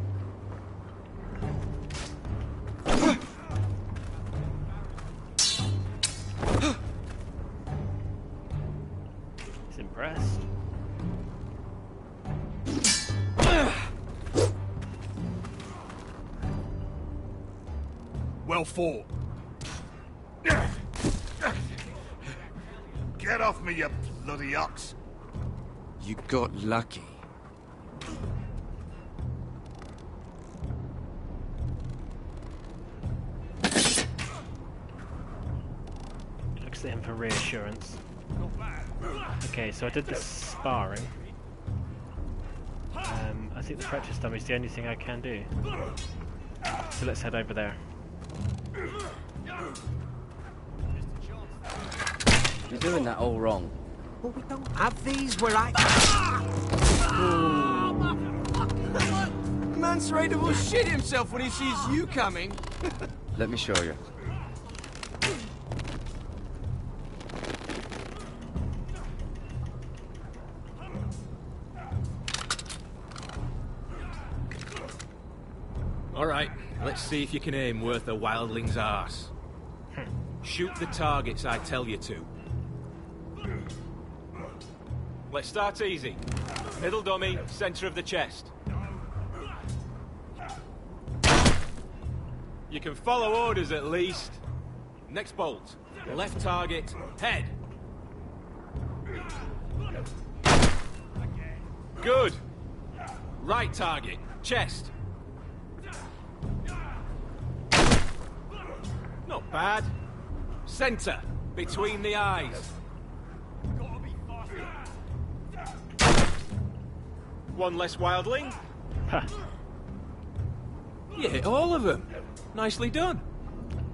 He's impressed. Well fought. Get off me, you bloody ox! You got lucky. Looks at him for reassurance. Okay, so I did the sparring. I think the practice dummy is the only thing I can do. So let's head over there. You're doing that all wrong. But we don't have these where I... Man's raider will shit himself when he sees you coming. Let me show you. All right, let's see if you can aim worth a wildling's arse. Shoot the targets I tell you to. Let's start easy. Middle dummy, center of the chest. You can follow orders at least. Next bolt. Left target, head. Good. Right target, chest. Not bad. Center, between the eyes. One less wildling. You hit all of them. Nicely done.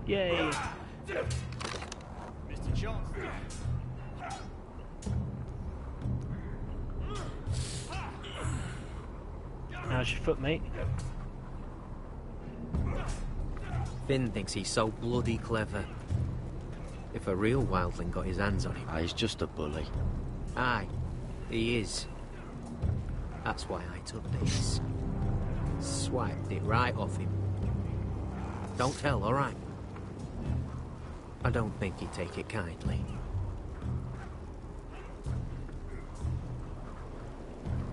Yay. Mr. Chance. How's your foot, mate? Finn thinks he's so bloody clever. If a real wildling got his hands on him... He's just a bully. Aye, he is. That's why I took this. Swiped it right off him. Don't tell, alright? I don't think he'd take it kindly.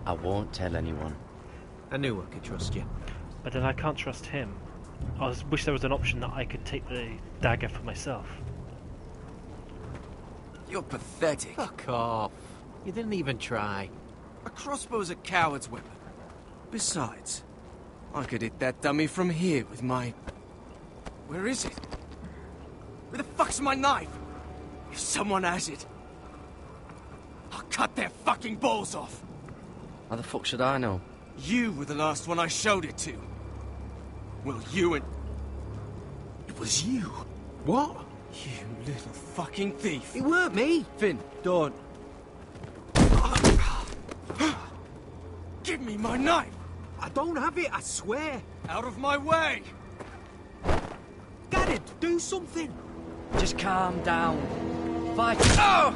I won't tell anyone. I knew I could trust you. But then I can't trust him. Wish there was an option that I could take the dagger for myself. You're pathetic. Fuck off. You didn't even try. A crossbow's a coward's weapon. Besides, I could hit that dummy from here with my... Where is it? Where the fuck's my knife? If someone has it, I'll cut their fucking balls off. How the fuck should I know? You were the last one I showed it to. Well, you and... It was you. What? You little fucking thief. It weren't me. Finn, don't. Give me my knife. I don't have it, I swear. Out of my way. Gared, do something. Just calm down. Fight. Oh!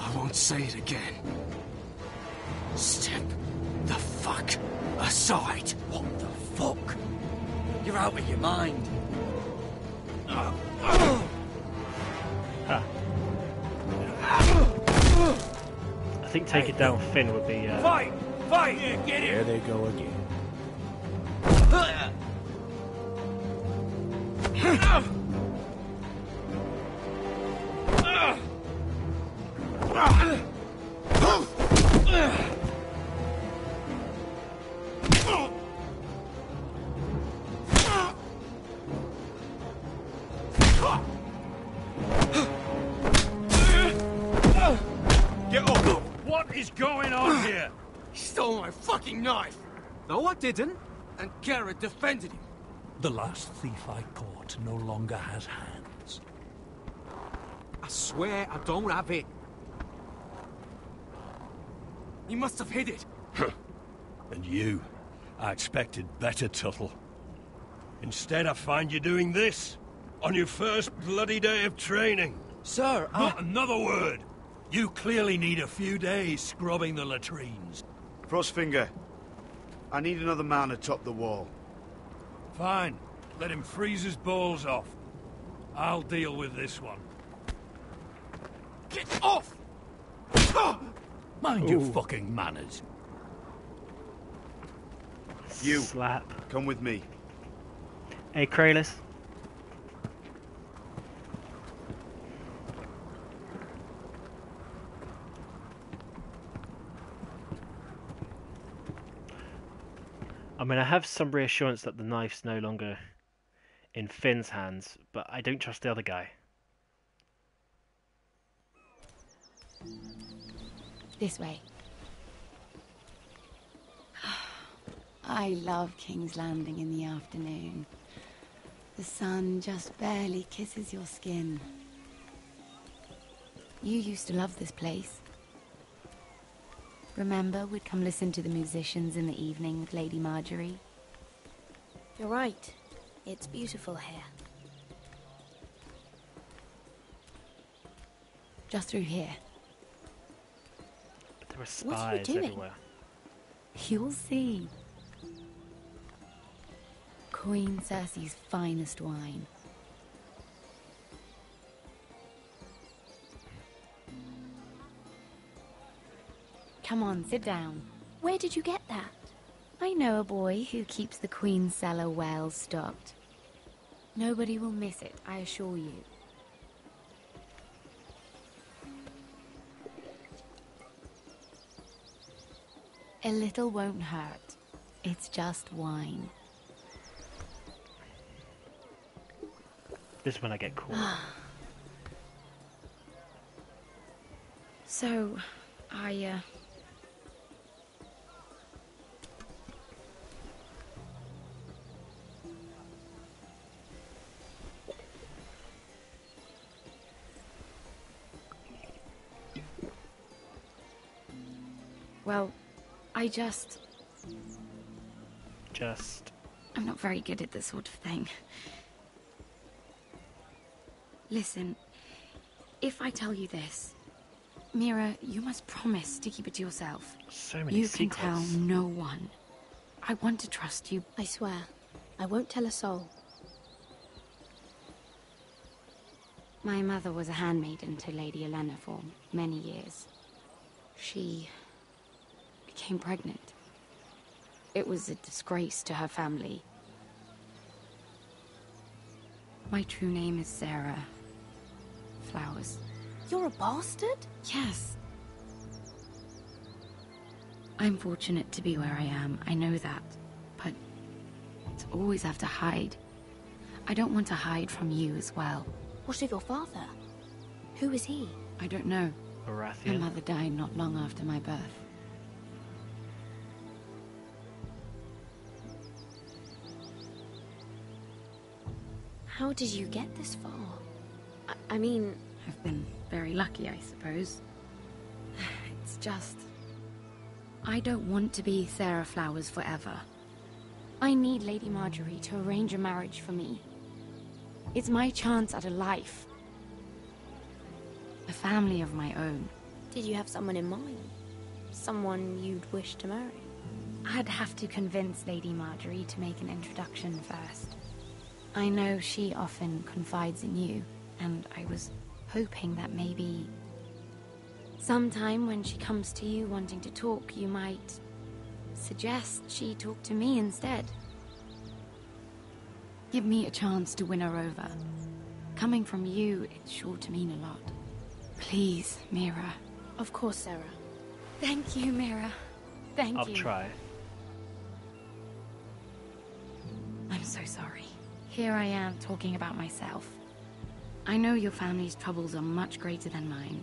I won't say it again. Step the fuck aside. What the fuck? You're out of your mind. I think taking down Finn would be... Fight! Fight! Yeah, get it! There they go again. Get up! What is going on here? He stole my fucking knife! No, I didn't. And Gared defended him. The last thief I caught no longer has hands. I swear I don't have it. He must have hid it. And you? I expected better, Tuttle. Instead, I find you doing this on your first bloody day of training. Sir, Not another word! You clearly need a few days scrubbing the latrines. Frostfinger, I need another man atop the wall. Fine. Let him freeze his balls off. I'll deal with this one. Get off! Mind your fucking manners. You, Slap. come with me. Hey, Kralis. I mean, I have some reassurance that the knife's no longer in Finn's hands, but I don't trust the other guy. This way. I love King's Landing in the afternoon. The sun just barely kisses your skin. You used to love this place. Remember, we'd come listen to the musicians in the evening with Lady Margaery? You're right. It's beautiful here. Just through here. But there are spies What are you doing? everywhere. You'll see. Queen Cersei's finest wine. Come on, sit down. Where did you get that? I know a boy who keeps the Queen's cellar well stocked. Nobody will miss it, I assure you. A little won't hurt. It's just wine. This is when I get caught. So, well, I'm not very good at this sort of thing. Listen, if I tell you this, Mira, you must promise to keep it to yourself. So many You secrets. can tell no one. I want to trust you. I swear, I won't tell a soul. My mother was a handmaiden to Lady Olenna for many years. She became pregnant. It was a disgrace to her family. My true name is Sarah Flowers. You're a bastard? Yes. I'm fortunate to be where I am, I know that. But to always have to hide. I don't want to hide from you as well. What of your father? Who is he? I don't know. Baratheon. My mother died not long after my birth. How did you get this far? I mean... I've been very lucky, I suppose. It's just... I don't want to be Sarah Flowers forever. I need Lady Margaery to arrange a marriage for me. It's my chance at a life. A family of my own. Did you have someone in mind? Someone you'd wish to marry? I'd have to convince Lady Margaery to make an introduction first. I know she often confides in you, and I was hoping that maybe sometime when she comes to you wanting to talk, you might suggest she talk to me instead. Give me a chance to win her over. Coming from you, it's sure to mean a lot. Please, Mira. Of course, Sarah. Thank you, Mira. Thank I'll you. try. I'm so sorry. Here I am talking about myself. I know your family's troubles are much greater than mine.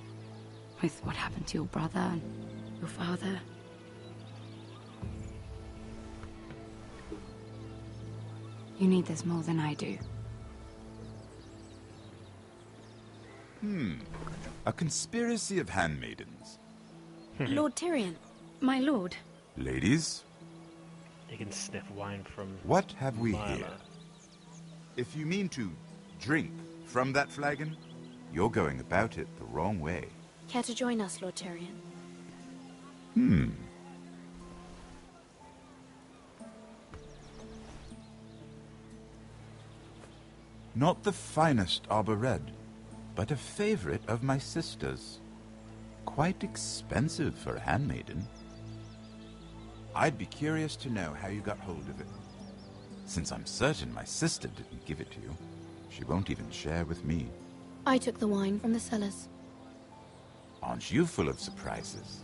With what happened to your brother and your father. You need this more than I do. A conspiracy of handmaidens. Lord Tyrion. My lord. Ladies, You can sniff wine from what have we Milo. here? If you mean to drink from that flagon, you're going about it the wrong way. Care to join us, Lord Tyrion? Not the finest arbor red, but a favorite of my sister's. Quite expensive for a handmaiden. I'd be curious to know how you got hold of it. Since I'm certain my sister didn't give it to you, she won't even share with me. I took the wine from the cellars. Aren't you full of surprises?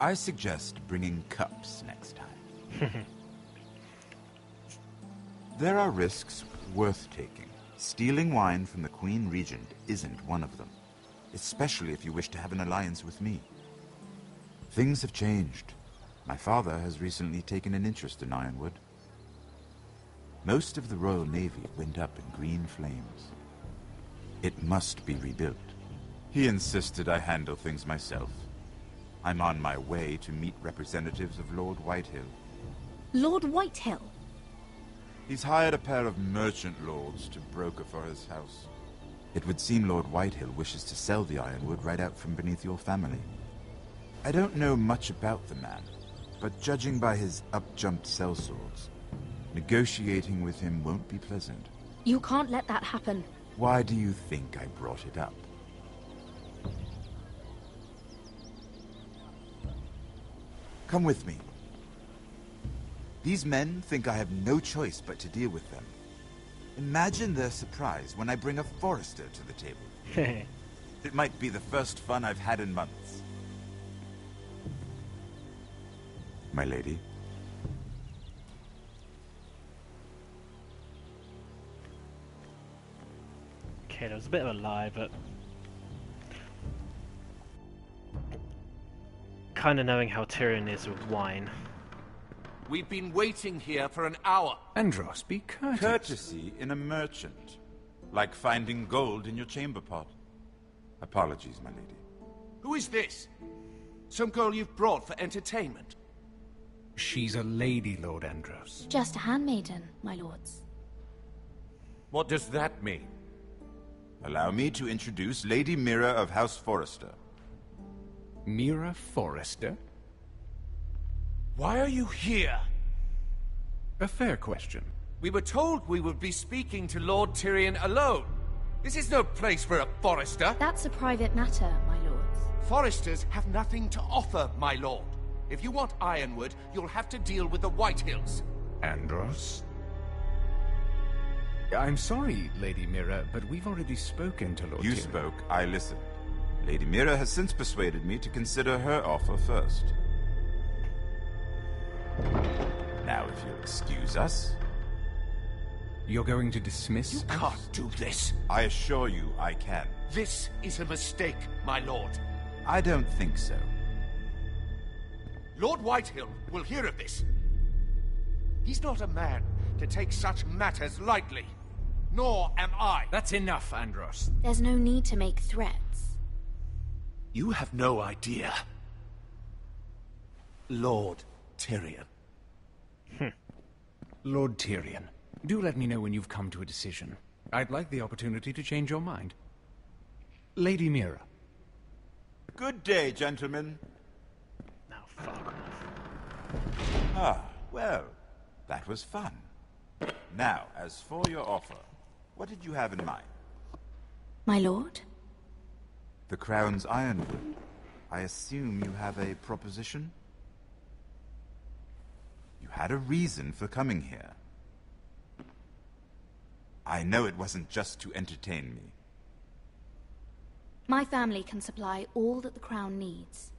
I suggest bringing cups next time. There are risks worth taking. Stealing wine from the Queen Regent isn't one of them, especially if you wish to have an alliance with me. Things have changed. My father has recently taken an interest in Ironwood. Most of the Royal Navy went up in green flames. It must be rebuilt. He insisted I handle things myself. I'm on my way to meet representatives of Lord Whitehill. Lord Whitehill? He's hired a pair of merchant lords to broker for his house. It would seem Lord Whitehill wishes to sell the Ironwood right out from beneath your family. I don't know much about the man, but judging by his up-jumped sellswords, negotiating with him won't be pleasant. You can't let that happen. Why do you think I brought it up? Come with me. These men think I have no choice but to deal with them. Imagine their surprise when I bring a Forrester to the table. It might be the first fun I've had in months. My lady. Okay, there was a bit of a lie, but kind of knowing how Tyrion is with wine. We've been waiting here for an hour. Andros, be courteous. Courtesy in a merchant. Like finding gold in your chamber pot. Apologies, my lady. Who is this? Some girl you've brought for entertainment? She's a lady, Lord Andros. Just a handmaiden, my lords. What does that mean? Allow me to introduce Lady Mira of House Forrester. Mira Forrester? Why are you here? A fair question. We were told we would be speaking to Lord Tyrion alone. This is no place for a Forrester. That's a private matter, my lords. Forresters have nothing to offer, my lord. If you want Ironwood, you'll have to deal with the Whitehills. Andros? I'm sorry, Lady Mira, but we've already spoken to Lord You Tyrion. spoke, I listened. Lady Mira has since persuaded me to consider her offer first. Now, if you'll excuse us... You're going to dismiss You can't do this. I assure you I can. This is a mistake, my lord. I don't think so. Lord Whitehill will hear of this. He's not a man to take such matters lightly. Nor am I. That's enough, Andros. There's no need to make threats. You have no idea. Lord Tyrion. Lord Tyrion, do let me know when you've come to a decision. I'd like the opportunity to change your mind. Lady Mira. Good day, gentlemen. Now, fuck off. Ah, well, that was fun. Now, as for your offer, what did you have in mind? My lord? The Crown's Ironwood. I assume you have a proposition? You had a reason for coming here. I know it wasn't just to entertain me. My family can supply all that the Crown needs.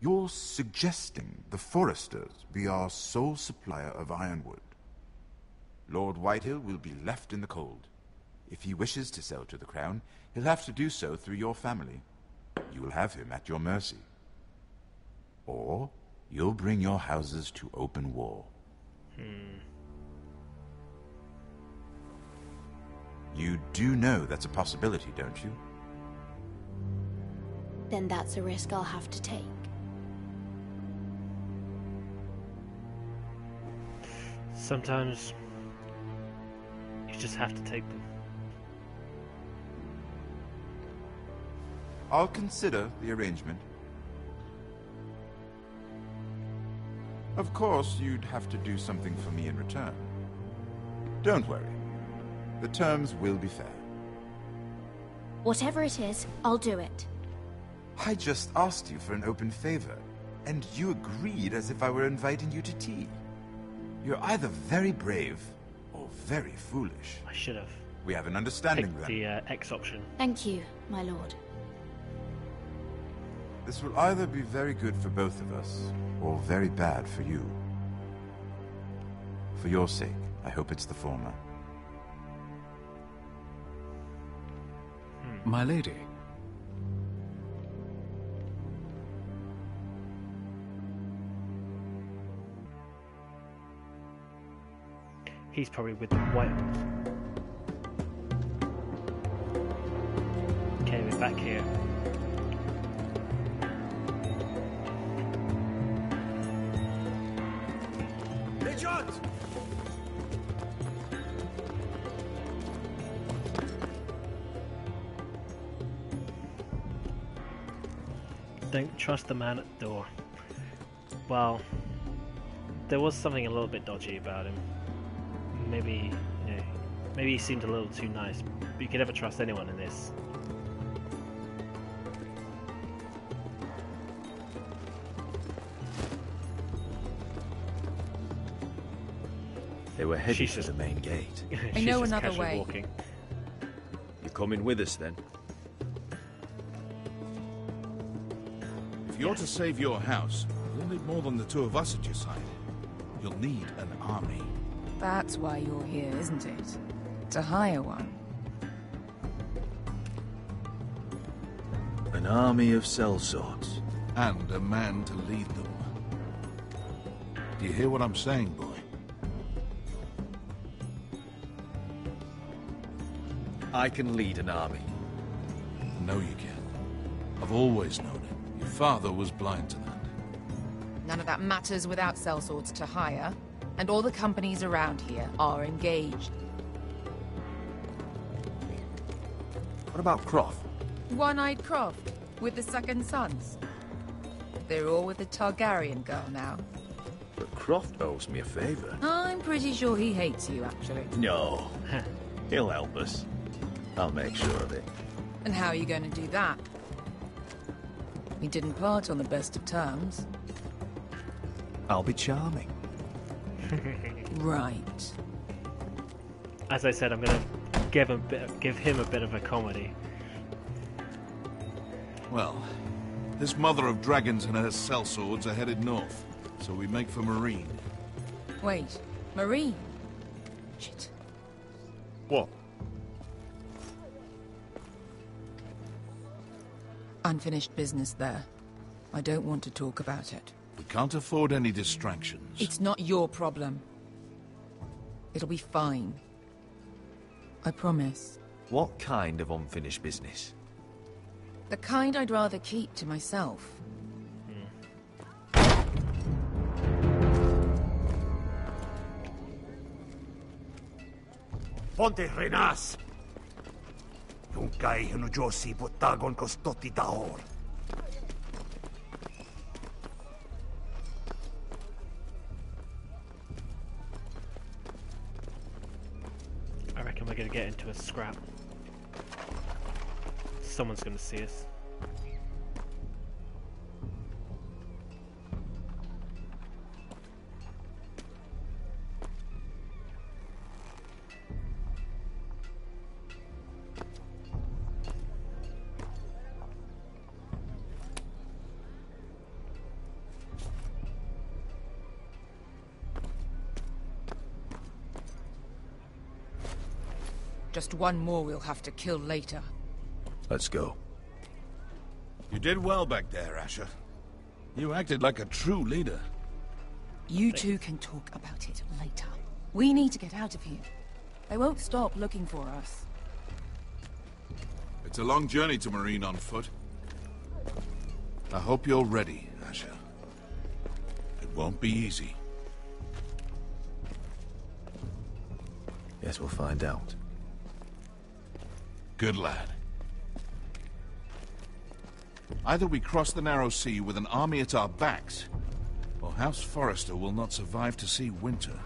You're suggesting the Forresters be our sole supplier of Ironwood. Lord Whitehill will be left in the cold. If he wishes to sell to the Crown, he'll have to do so through your family. You will have him at your mercy. Or you'll bring your houses to open war. You do know that's a possibility, don't you? Then that's a risk I'll have to take. Sometimes you just have to take them. I'll consider the arrangement. Of course, you'd have to do something for me in return. Don't worry. The terms will be fair. Whatever it is, I'll do it. I just asked you for an open favor, and you agreed as if I were inviting you to tea. You're either very brave or very foolish. I should have. We have an understanding picked then. the X option. Thank you, my lord. This will either be very good for both of us, or very bad for you. For your sake, I hope it's the former. My lady. He's probably with the Whitehill. Okay, we're back here. Don't trust the man at the door. Well, there was something a little bit dodgy about him. Maybe, you know, maybe he seemed a little too nice. But you could never trust anyone in this. They were headed for the main gate. I know another way. Walking. You're coming with us then? If you're to save your house, you'll need more than the two of us at your side. You'll need an army. That's why you're here, isn't it? To hire one. An army of sellswords. And a man to lead them. Do you hear what I'm saying, boy? I can lead an army. No, you can't. I've always known it. Your father was blind to that. None of that matters without sellswords to hire, and all the companies around here are engaged. What about Croft? One-eyed Croft, with the second sons. They're all with the Targaryen girl now. But Croft owes me a favor. I'm pretty sure he hates you, actually. No. He'll help us. I'll make sure of it. And how are you going to do that? We didn't part on the best of terms. I'll be charming. Right. As I said, I'm going to give him a bit of a comedy. Well, this mother of dragons and her sellswords are headed north, so we make for Marine. Wait, Marine? Shit. What? Unfinished business there. I don't want to talk about it. We can't afford any distractions. It's not your problem. It'll be fine. I promise. What kind of unfinished business? The kind I'd rather keep to myself. Ponte Renas! Yunkai Hanujosi Botagon Kostoti Dahor. I reckon we're going to get into a scrap. Someone's going to see us. Just one more we'll have to kill later. Let's go. You did well back there, Asher. You acted like a true leader. You two can talk about it later. We need to get out of here. They won't stop looking for us. It's a long journey to Marine on foot. I hope you're ready, Asher. It won't be easy. Yes, we'll find out. Good lad. Either we cross the narrow sea with an army at our backs, or House Forrester will not survive to see winter.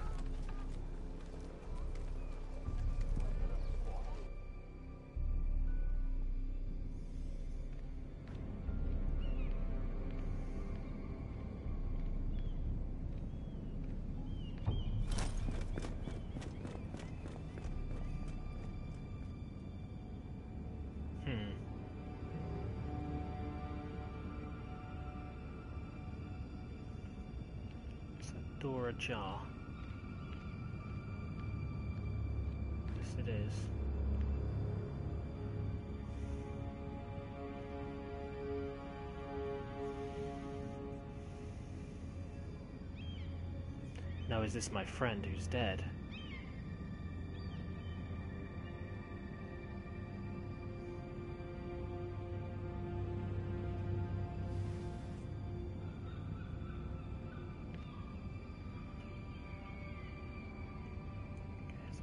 Door ajar. Yes, it is. Now, is this my friend who's dead?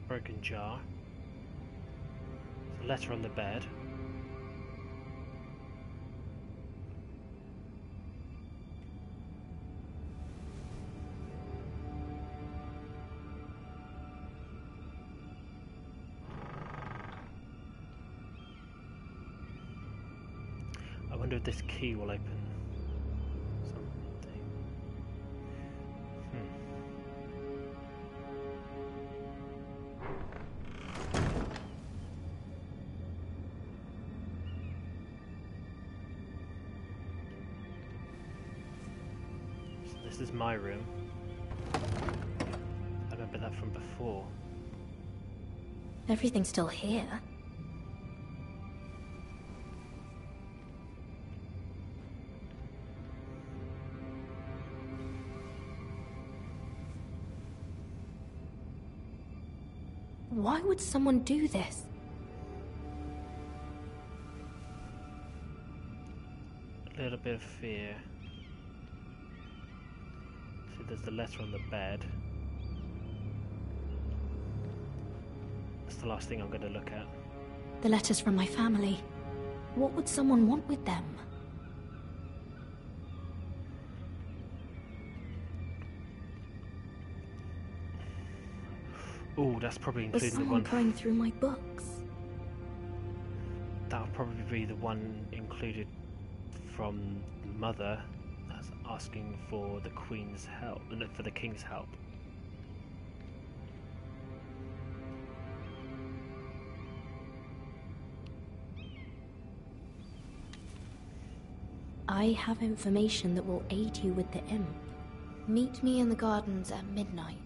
broken jar. There's a letter on the bed. I wonder if this key will open something. So this is my room. I remember that from before. Everything's still here. Why would someone do this? A little bit of fear. See, there's the letter on the bed. That's the last thing I'm going to look at. The letters from my family. What would someone want with them? Oh, that's probably Was including the someone one. going through my books? That would probably be the one included from Mother, that's asking for the Queen's help, for the King's help. I have information that will aid you with the imp. Meet me in the gardens at midnight.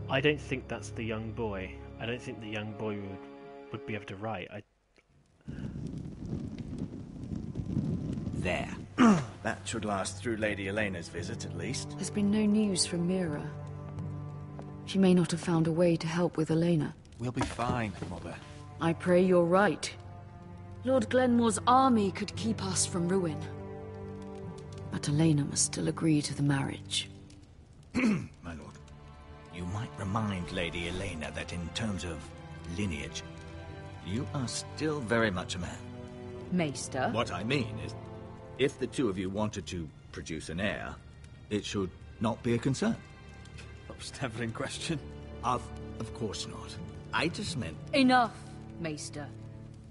I don't think that's the young boy. I don't think the young boy would be able to write. There. That should last through Lady Elena's visit, at least. There's been no news from Mira. She may not have found a way to help with Elena. We'll be fine, Mother. I pray you're right. Lord Glenmore's army could keep us from ruin. But Elena must still agree to the marriage. My lord. You might remind Lady Elena that in terms of lineage, you are still very much a man. Maester? What I mean is, if the two of you wanted to produce an heir, it should not be a concern. That was never in question. Of course not. I just meant... Enough, Maester.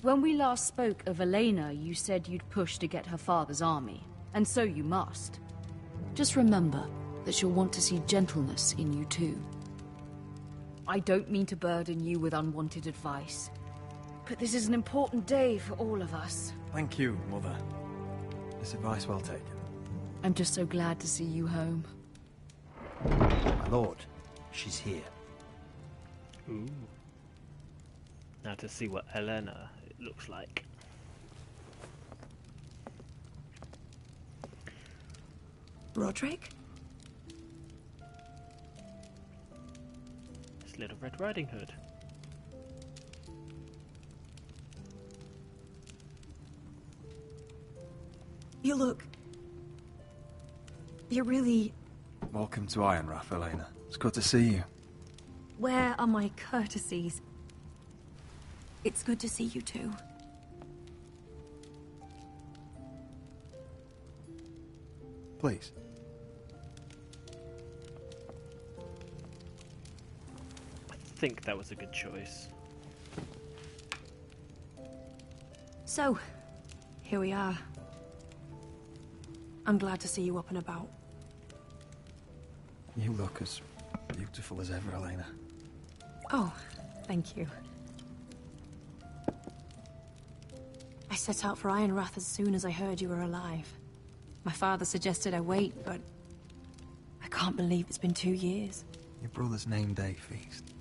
When we last spoke of Elena, you said you'd push to get her father's army. And so you must. Just remember that she'll want to see gentleness in you too. I don't mean to burden you with unwanted advice, but this is an important day for all of us. Thank you, Mother. This advice well taken. I'm just so glad to see you home. My lord, she's here. Ooh. Now to see what Elena looks like. Roderick? It's Little Red Riding Hood. You look... You're really... Welcome to Ironrath, Elena. It's good to see you. Where are my courtesies? It's good to see you too. Please. I think that was a good choice. So, here we are. I'm glad to see you up and about. You look as beautiful as ever, Elena. Oh, thank you. I set out for Ironrath as soon as I heard you were alive. My father suggested I wait, but I can't believe it's been 2 years. Your brother's name day feast.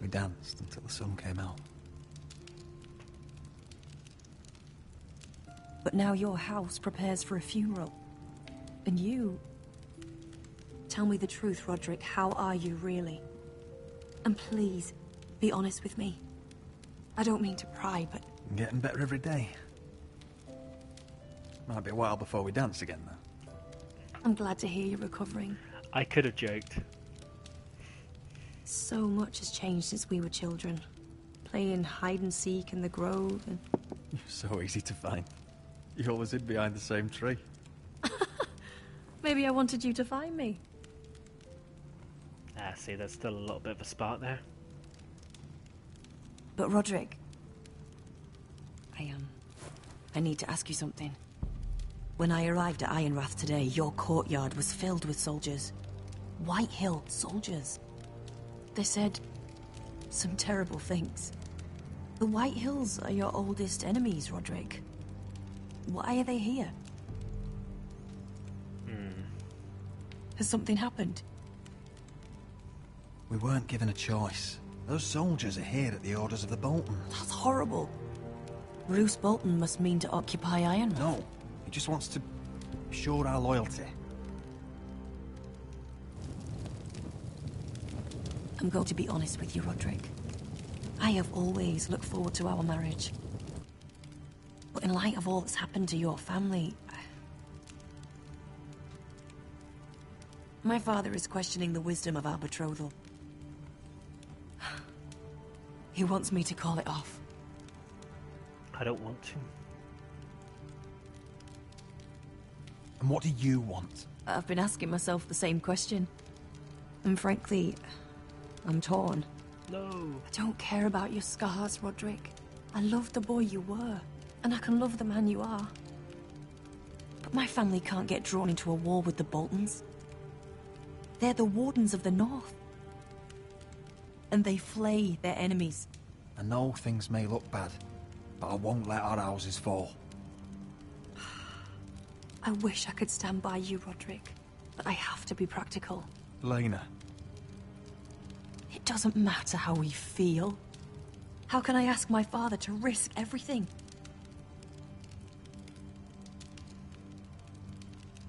We danced until the sun came out. But now your house prepares for a funeral. And you... Tell me the truth, Roderick. How are you, really? And please, be honest with me. I don't mean to pry, but... I'm getting better every day. Might be a while before we dance again, though. I'm glad to hear you're recovering. I could have joked. So much has changed since we were children. Playing hide and seek in the grove and... You're so easy to find. You always hid behind the same tree. Maybe I wanted you to find me. Ah, see, there's still a little bit of a spark there. But Roderick... I need to ask you something. When I arrived at Ironrath today, your courtyard was filled with soldiers. Whitehill soldiers. They said some terrible things. The Whitehills are your oldest enemies, Roderick. Why are they here? Has something happened? We weren't given a choice. Those soldiers are here at the orders of the Boltons. That's horrible. Roose Bolton must mean to occupy Ironrath. No, he just wants to show our loyalty. I'm going to be honest with you, Roderick. I have always looked forward to our marriage. But in light of all that's happened to your family... My father is questioning the wisdom of our betrothal. He wants me to call it off. I don't want to. And what do you want? I've been asking myself the same question. And frankly, I'm torn. No. I don't care about your scars, Roderick. I love the boy you were, and I can love the man you are. But my family can't get drawn into a war with the Boltons. They're the Wardens of the North. And they flay their enemies. I know things may look bad, but I won't let our houses fall. I wish I could stand by you, Roderick, but I have to be practical. Lena. It doesn't matter how we feel. How can I ask my father to risk everything?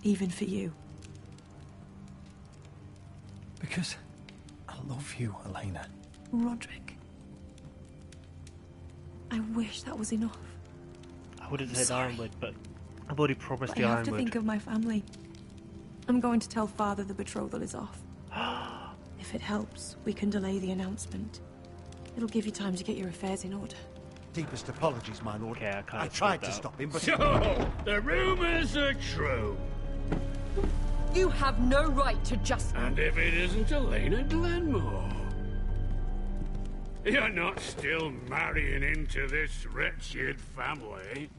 Even for you. Because I love you, Elena. Roderick. I wish that was enough. I would have said Ironwood, but I've already promised But the I have to Ironwood. think of my family. I'm going to tell Father the betrothal is off. If it helps, we can delay the announcement. It'll give you time to get your affairs in order. Deepest apologies, my lord. Okay, I tried to stop him, but... So, the rumors are true. You have no right to just... And if it isn't Elena Glenmore? You're not still marrying into this wretched family?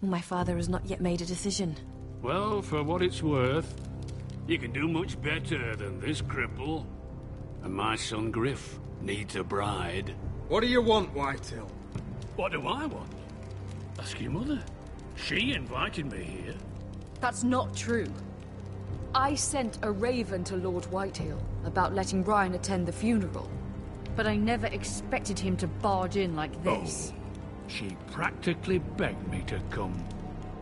My father has not yet made a decision. Well, for what it's worth, you can do much better than this cripple. And my son Griff needs a bride. What do you want, Whitehill? What do I want? Ask your mother. She invited me here. That's not true. I sent a raven to Lord Whitehill about letting Ryan attend the funeral. But I never expected him to barge in like this. Oh, she practically begged me to come.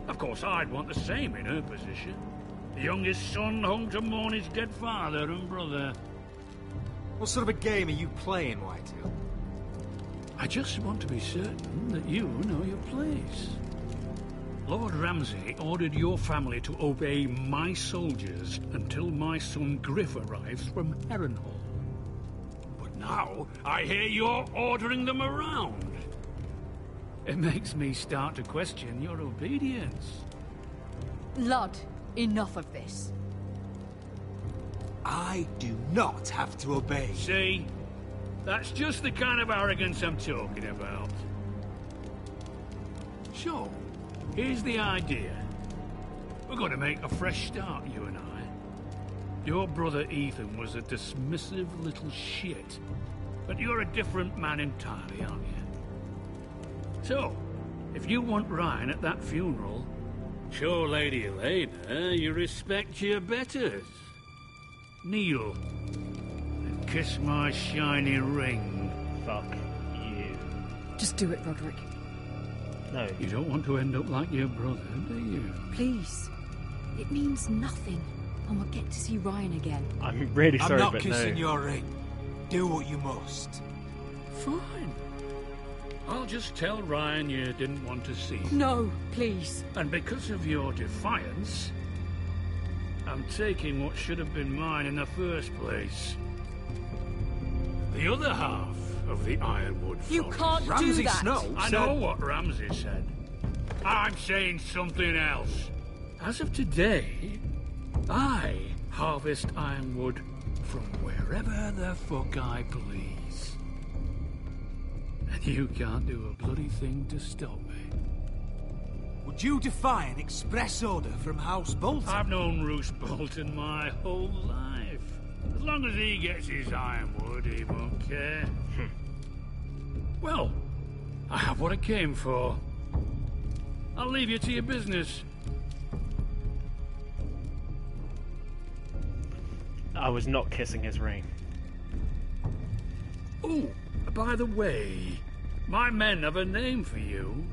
Of course, I'd want the same in her position. The youngest son home to mourn his dead father and brother. What sort of a game are you playing, Whitehill? I just want to be certain that you know your place. Lord Ramsay ordered your family to obey my soldiers until my son Griff arrives from Harrenhal. But now, I hear you're ordering them around. It makes me start to question your obedience. Lud, enough of this. I do not have to obey. See? That's just the kind of arrogance I'm talking about. So, here's the idea. We're going to make a fresh start, you and I. Your brother Ethan was a dismissive little shit. But you're a different man entirely, aren't you? So, if you want Ryan at that funeral, show Lady Elena you respect your betters. Kneel and kiss my shiny ring. Fuck you. Just do it, Roderick. No. You don't want to end up like your brother, do you? Please. It means nothing. And we'll get to see Ryan again. I'm really sorry, I'm not but kissing no. your ring. Do what you must. Fine. I'll just tell Ryan you didn't want to see him. No, please. And because of your defiance, I'm taking what should have been mine in the first place. The other half of the Ironwood Forest. You can't do that. I know what Ramsay said. I'm saying something else. As of today, I harvest ironwood from wherever the fuck I please. And you can't do a bloody thing to stop me. Would you defy an express order from House Bolton? I've known Roose Bolton my whole life. As long as he gets his ironwood, he won't care. Well, I have what I came for. I'll leave you to your business. I was not kissing his ring. Oh, by the way, my men have a name for you.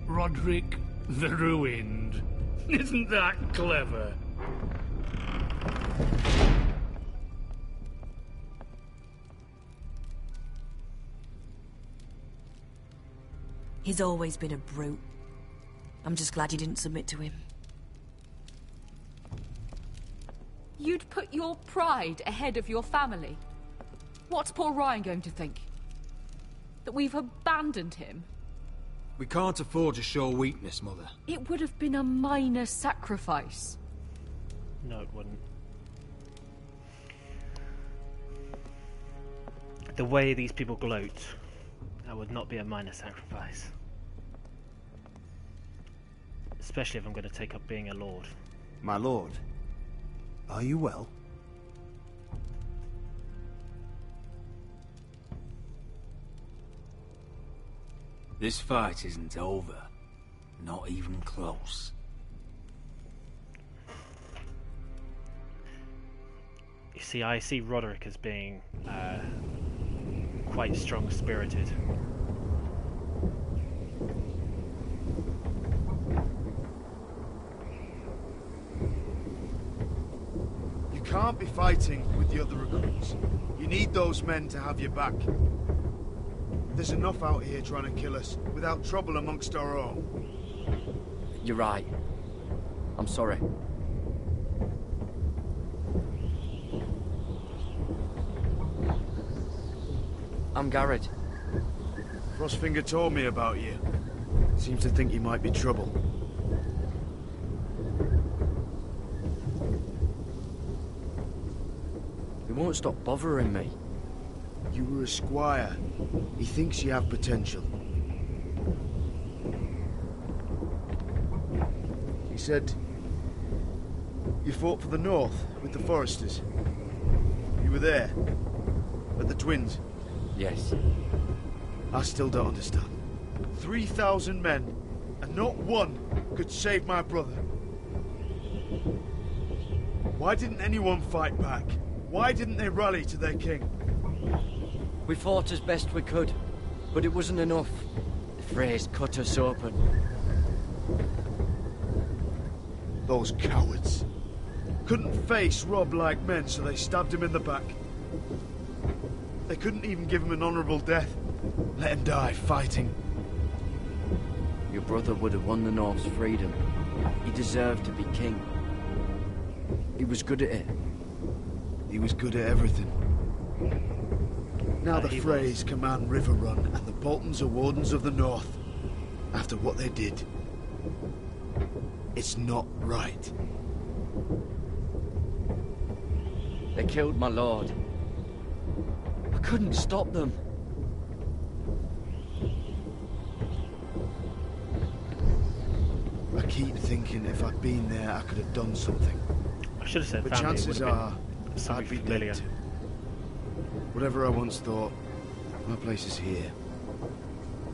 Roderick the Ruined. Isn't that clever? He's always been a brute. I'm just glad you didn't submit to him. You'd put your pride ahead of your family. What's poor Ryan going to think? That we've abandoned him? We can't afford to show weakness, Mother. It would have been a minor sacrifice. No, it wouldn't. The way these people gloat, that would not be a minor sacrifice. Especially if I'm going to take up being a lord. My lord, are you well? This fight isn't over. Not even close. You see, I see Roderick as being quite strong-spirited. You can't be fighting with the other recruits. You need those men to have your back. There's enough out here trying to kill us, without trouble amongst our own. You're right. I'm sorry. I'm Gared. Frostfinger told me about you. Seems to think you might be trouble. He won't stop bothering me. You were a squire. He thinks you have potential. He said you fought for the North with the Forresters. You were there at the Twins. Yes. I still don't understand. 3,000 men, and not one could save my brother. Why didn't anyone fight back? Why didn't they rally to their king? We fought as best we could, but it wasn't enough. The Freys cut us open. Those cowards. Couldn't face Rob like men, so they stabbed him in the back. They couldn't even give him an honourable death. Let him die fighting. Your brother would have won the North's freedom. He deserved to be king. He was good at it. He was good at everything. Now the Freys command Riverrun, and the Boltons are Wardens of the North. After what they did. It's not right. They killed my lord. I couldn't stop them. I keep thinking if I'd been there, I could have done something. I should have said but family. Chances are, I'd be familiar. dead too. Whatever I once thought, my place is here.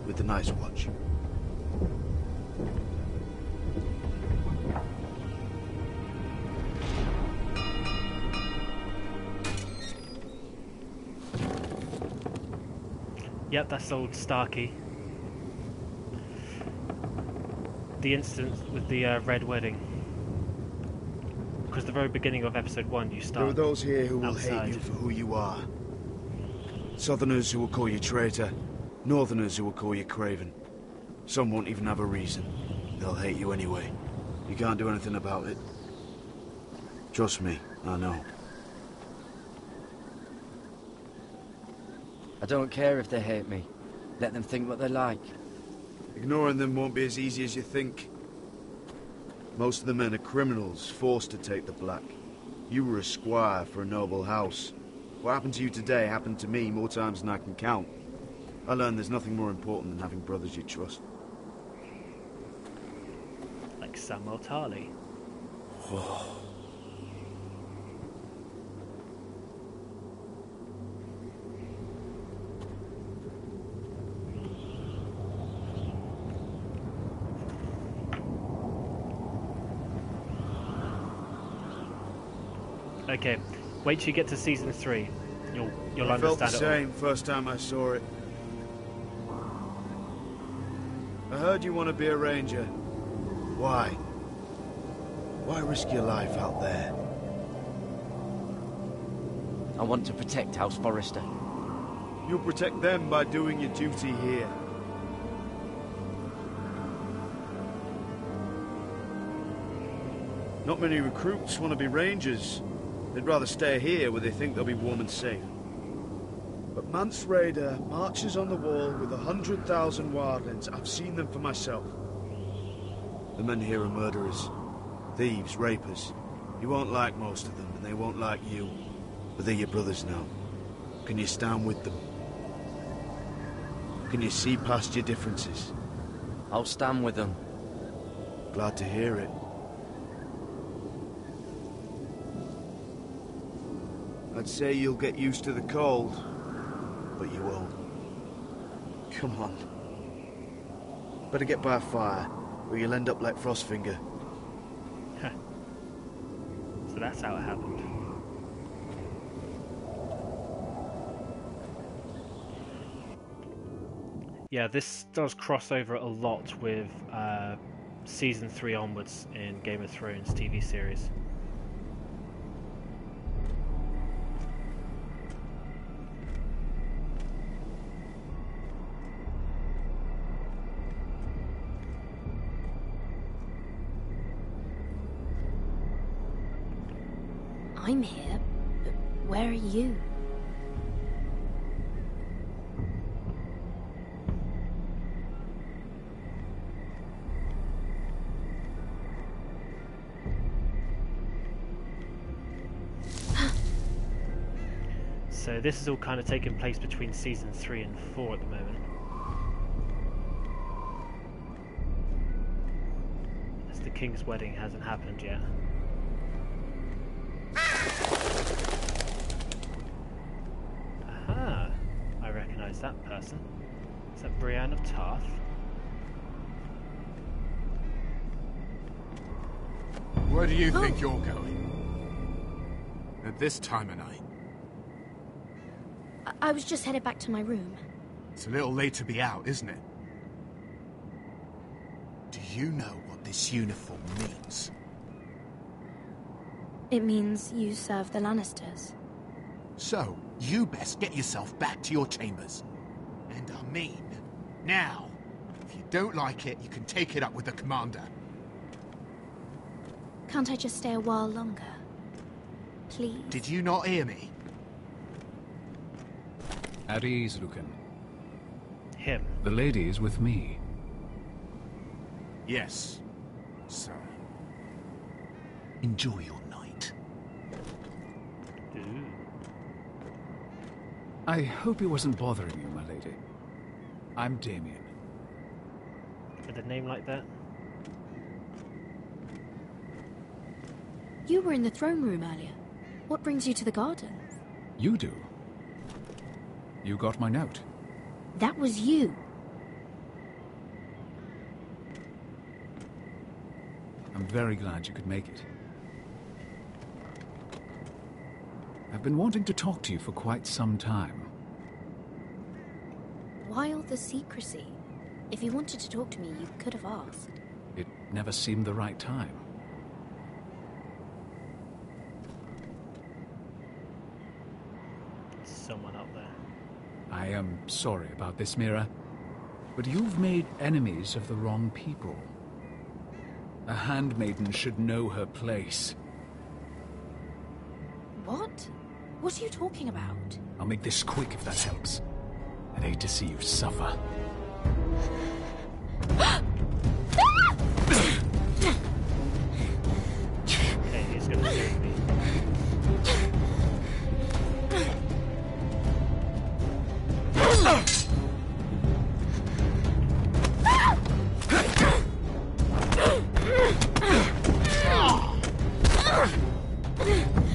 With the Night's Watch. Yep, that's old Starky. The incident with the Red Wedding. Because the very beginning of episode 1, you start. There are those here who will outside. hate you for who you are. Southerners who will call you traitor. Northerners who will call you craven. Some won't even have a reason. They'll hate you anyway. You can't do anything about it. Trust me, I know. I don't care if they hate me. Let them think what they like. Ignoring them won't be as easy as you think. Most of the men are criminals, forced to take the black. You were a squire for a noble house. What happened to you today happened to me more times than I can count. I learned there's nothing more important than having brothers you trust. Like Samuel Tarly. Okay, wait till you get to season 3. You'll I felt the understand it same first time I saw it. I heard you want to be a ranger. Why? Why risk your life out there? I want to protect House Forrester. You'll protect them by doing your duty here. Not many recruits want to be rangers. They'd rather stay here where they think they'll be warm and safe. But Mance Raider marches on the wall with 100,000 wildlings. I've seen them for myself. The men here are murderers. Thieves, rapers. You won't like most of them, and they won't like you. But they're your brothers now. Can you stand with them? Can you see past your differences? I'll stand with them. Glad to hear it. I'd say you'll get used to the cold, but you won't. Come on. Better get by a fire, or you'll end up like Frostfinger. So that's how it happened. Yeah, this does cross over a lot with season 3 onwards in Game of Thrones TV series. I'm here, but where are you? So this is all kind of taking place between season 3 and 4 at the moment. As the King's wedding hasn't happened yet. Aha! I recognise that person. Is that Brienne of Tarth? Where do you think you're going? At this time of night? I was just headed back to my room. It's a little late to be out, isn't it? Do you know what this uniform means? It means you serve the Lannisters. So, you best get yourself back to your chambers. And I mean, now. If you don't like it, you can take it up with the commander. Can't I just stay a while longer? Please? Did you not hear me? At ease, Lucan. Him. The lady is with me. Yes, sir. Enjoy your night. I hope he wasn't bothering you, my lady. I'm Damien. With a name like that? You were in the throne room earlier. What brings you to the gardens? You do. You got my note. That was you. I'm very glad you could make it. I've been wanting to talk to you for quite some time. Why all the secrecy? If you wanted to talk to me, you could have asked. It never seemed the right time. Someone up there. I am sorry about this, Mira, but you've made enemies of the wrong people. A handmaiden should know her place. What? What are you talking about? I'll make this quick if that helps. I'd hate to see you suffer. Okay, he's gonna save me.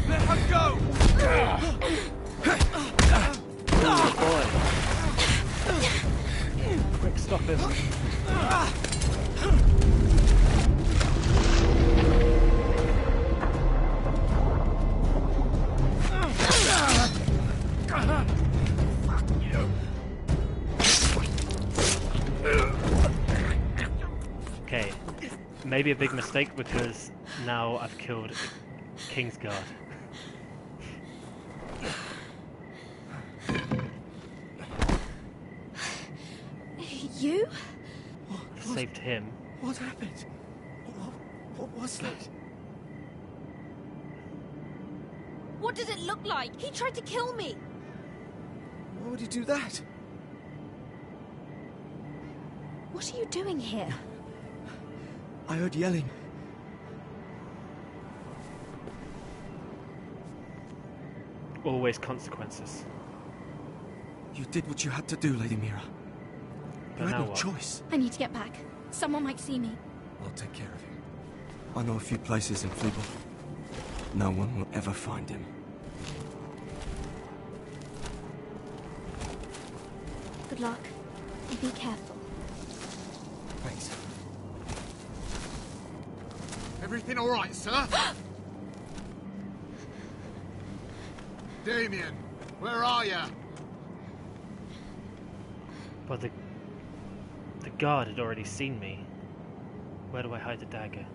Let her go! Quick, stop him. Okay, maybe a big mistake because now I've killed Kingsguard. You? Saved him. What happened? What was that? What does it look like? He tried to kill me! Why would he do that? What are you doing here? I heard yelling. Always consequences. You did what you had to do, Lady Mira. You But had now no what? choice. I need to get back. Someone might see me. I'll take care of you. I know a few places in Fleeble. No one will ever find him. Good luck. And be careful. Thanks. Everything all right, sir? Damien, where are you? But the guard had already seen me. Where do I hide the dagger?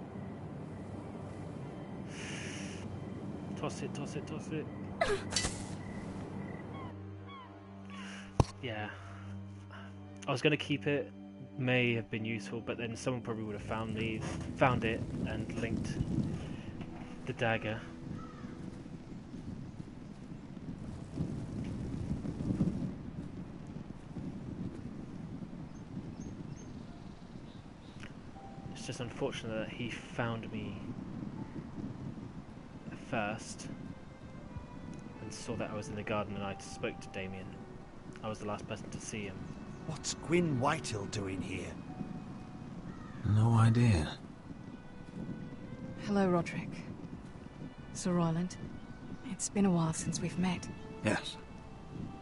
Toss it, toss it, toss it. Yeah. I was gonna keep it. May have been useful, but then someone probably would have found it and linked the dagger. It's just unfortunate that he found me first and saw that I was in the garden, and I spoke to Damien. I was the last person to see him. What's Gwyn Whitehill doing here? No idea. Hello, Roderick. Sir Royland. It's been a while since we've met. Yes.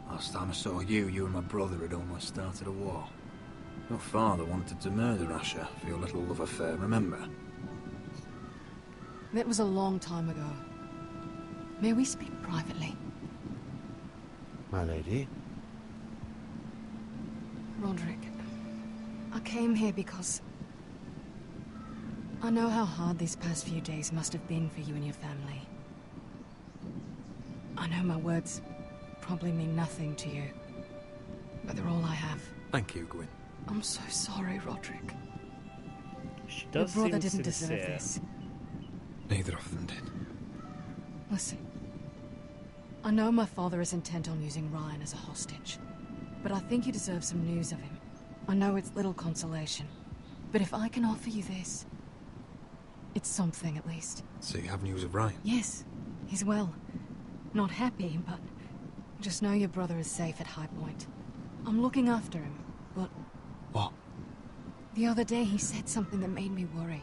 Last time I saw you and my brother had almost started a war. Your father wanted to murder Asher for your little love affair, remember? That was a long time ago. May we speak privately? My lady? Roderick, I came here because I know how hard these past few days must have been for you and your family. I know my words probably mean nothing to you, but they're all I have. Thank you, Gwyn. I'm so sorry, Roderick. She does your brother seem didn't sincere. deserve this. Neither of them did. Listen, I know my father is intent on using Ryan as a hostage, but I think you deserve some news of him. I know it's little consolation, but if I can offer you this, it's something at least. So you have news of Ryan? Yes, he's well. Not happy, but just know your brother is safe at High Point. I'm looking after him, but... What? The other day he said something that made me worry.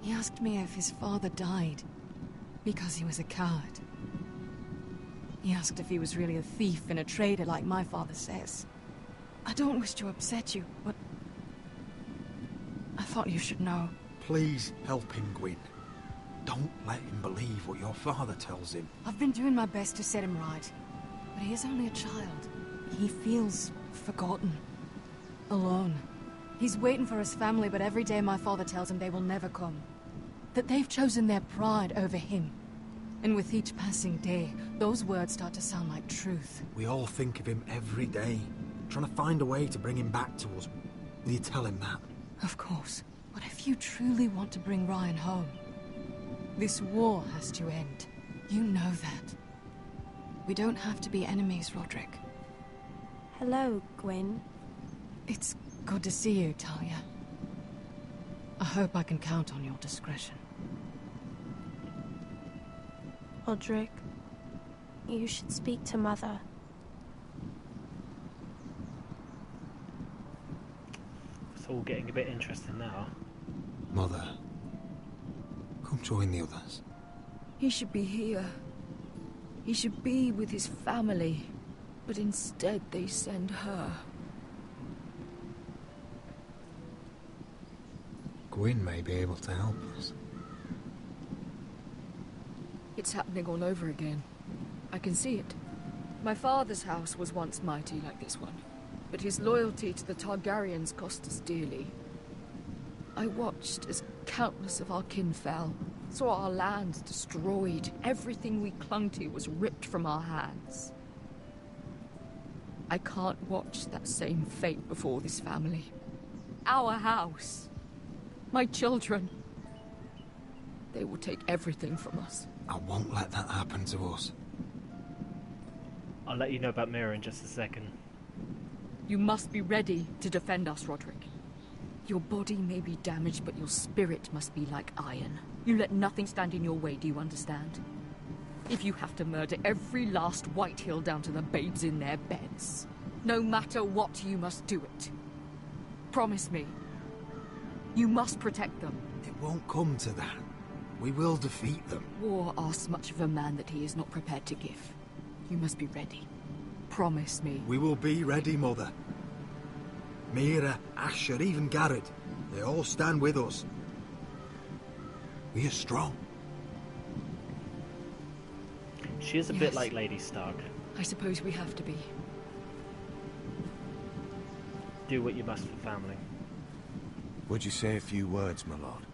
He asked me if his father died because he was a coward. He asked if he was really a thief and a traitor like my father says. I don't wish to upset you, but I thought you should know. Please help him, Gwyn. Don't let him believe what your father tells him. I've been doing my best to set him right, but he is only a child. He feels forgotten, alone. He's waiting for his family, but every day my father tells him they will never come. That they've chosen their pride over him. And with each passing day, those words start to sound like truth. We all think of him every day, trying to find a way to bring him back to us. Will you tell him that? Of course. But if you truly want to bring Ryan home, this war has to end. You know that. We don't have to be enemies, Roderick. Hello, Gwyn. It's good to see you, Talia. I hope I can count on your discretion. Roderick, you should speak to Mother. It's all getting a bit interesting now. Mother, come join the others. He should be here. He should be with his family. But instead they send her. Gwyn may be able to help us. It's happening all over again. I can see it. My father's house was once mighty like this one, but his loyalty to the Targaryens cost us dearly. I watched as countless of our kin fell, saw our lands destroyed, everything we clung to was ripped from our hands. I can't watch that same fate before this family. Our house. My children. They will take everything from us. I won't let that happen to us. I'll let you know about Mira in just a second. You must be ready to defend us, Roderick. Your body may be damaged, but your spirit must be like iron. You let nothing stand in your way, do you understand? If you have to murder every last Whitehill down to the babes in their beds, no matter what, you must do it. Promise me. You must protect them. It won't come to that. We will defeat them. War asks much of a man that he is not prepared to give. You must be ready. Promise me. We will be ready, Mother. Mira, Asher, even Gared, they all stand with us. We are strong. She is a bit like Lady Stark. I suppose we have to be. Do what you must for family. Would you say a few words, my lord?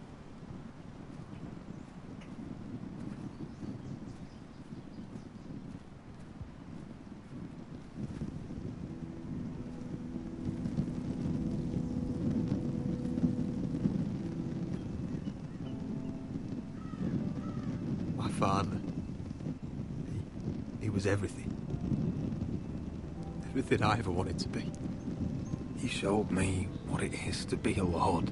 My father. He was everything. Everything I ever wanted to be. He showed me what it is to be a lord.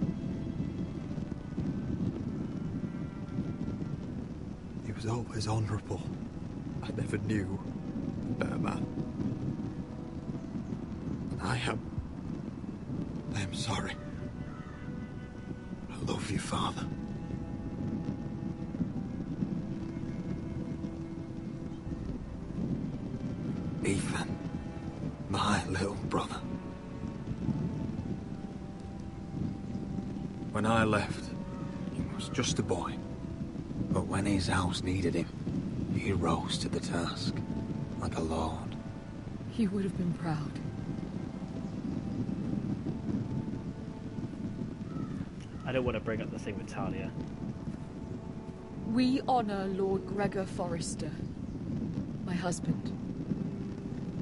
He was always honourable. I never knew a better man. And I am sorry. I love you, Father. Ethan, my little brother. When I left, he was just a boy. But when his house needed him, he rose to the task, like a lord. He would have been proud. I don't want to bring up the thing with Talia. We honor Lord Gregor Forrester, my husband,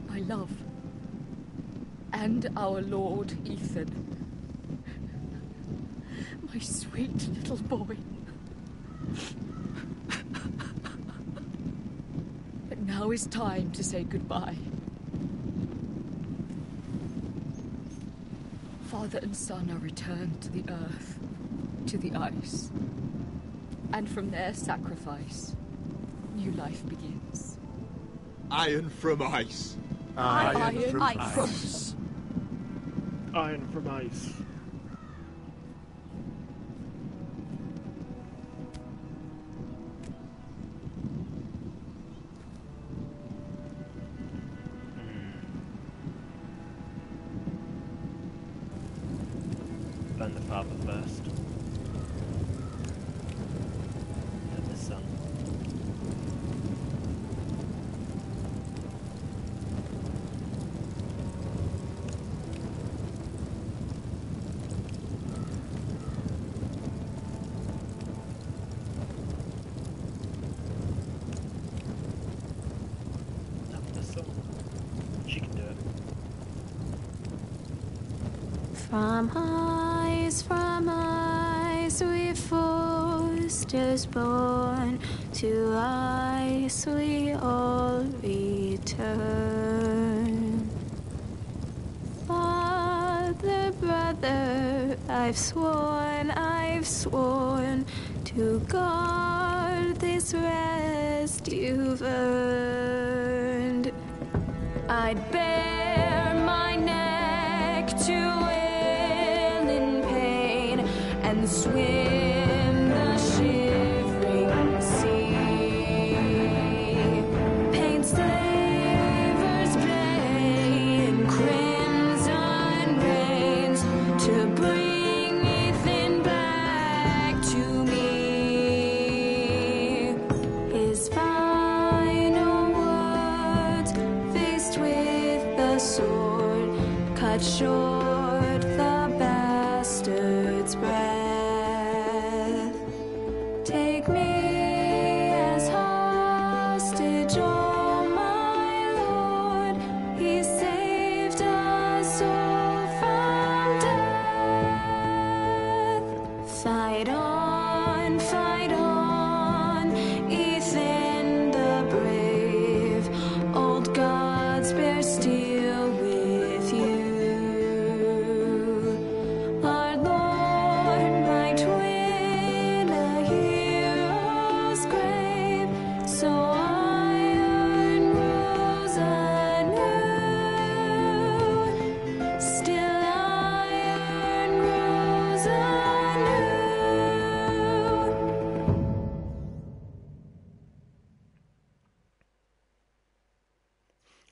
my love, and our Lord Ethan. My sweet little boy. But now is time to say goodbye. Father and son are returned to the earth, to the ice. And from their sacrifice, new life begins. Iron from ice. Iron from ice. Iron from ice. Burn the father first. Then the son. From ice we Forsters born, to ice we all return. Father, brother, I've sworn to guard this rest you've earned. I'd bare my neck to wail in pain and swim the shivering sea. Paint slavers play in crimson rains to bring Ethan back to me. His final words, faced with the sword, cut short the bastard's breath. Take me as hostage, oh my lord. He saved us all from death. Fight on, Ethan the brave. Old gods bear steel with you. Our lord might win a hero's grave, so iron rose anew. Still iron rose anew.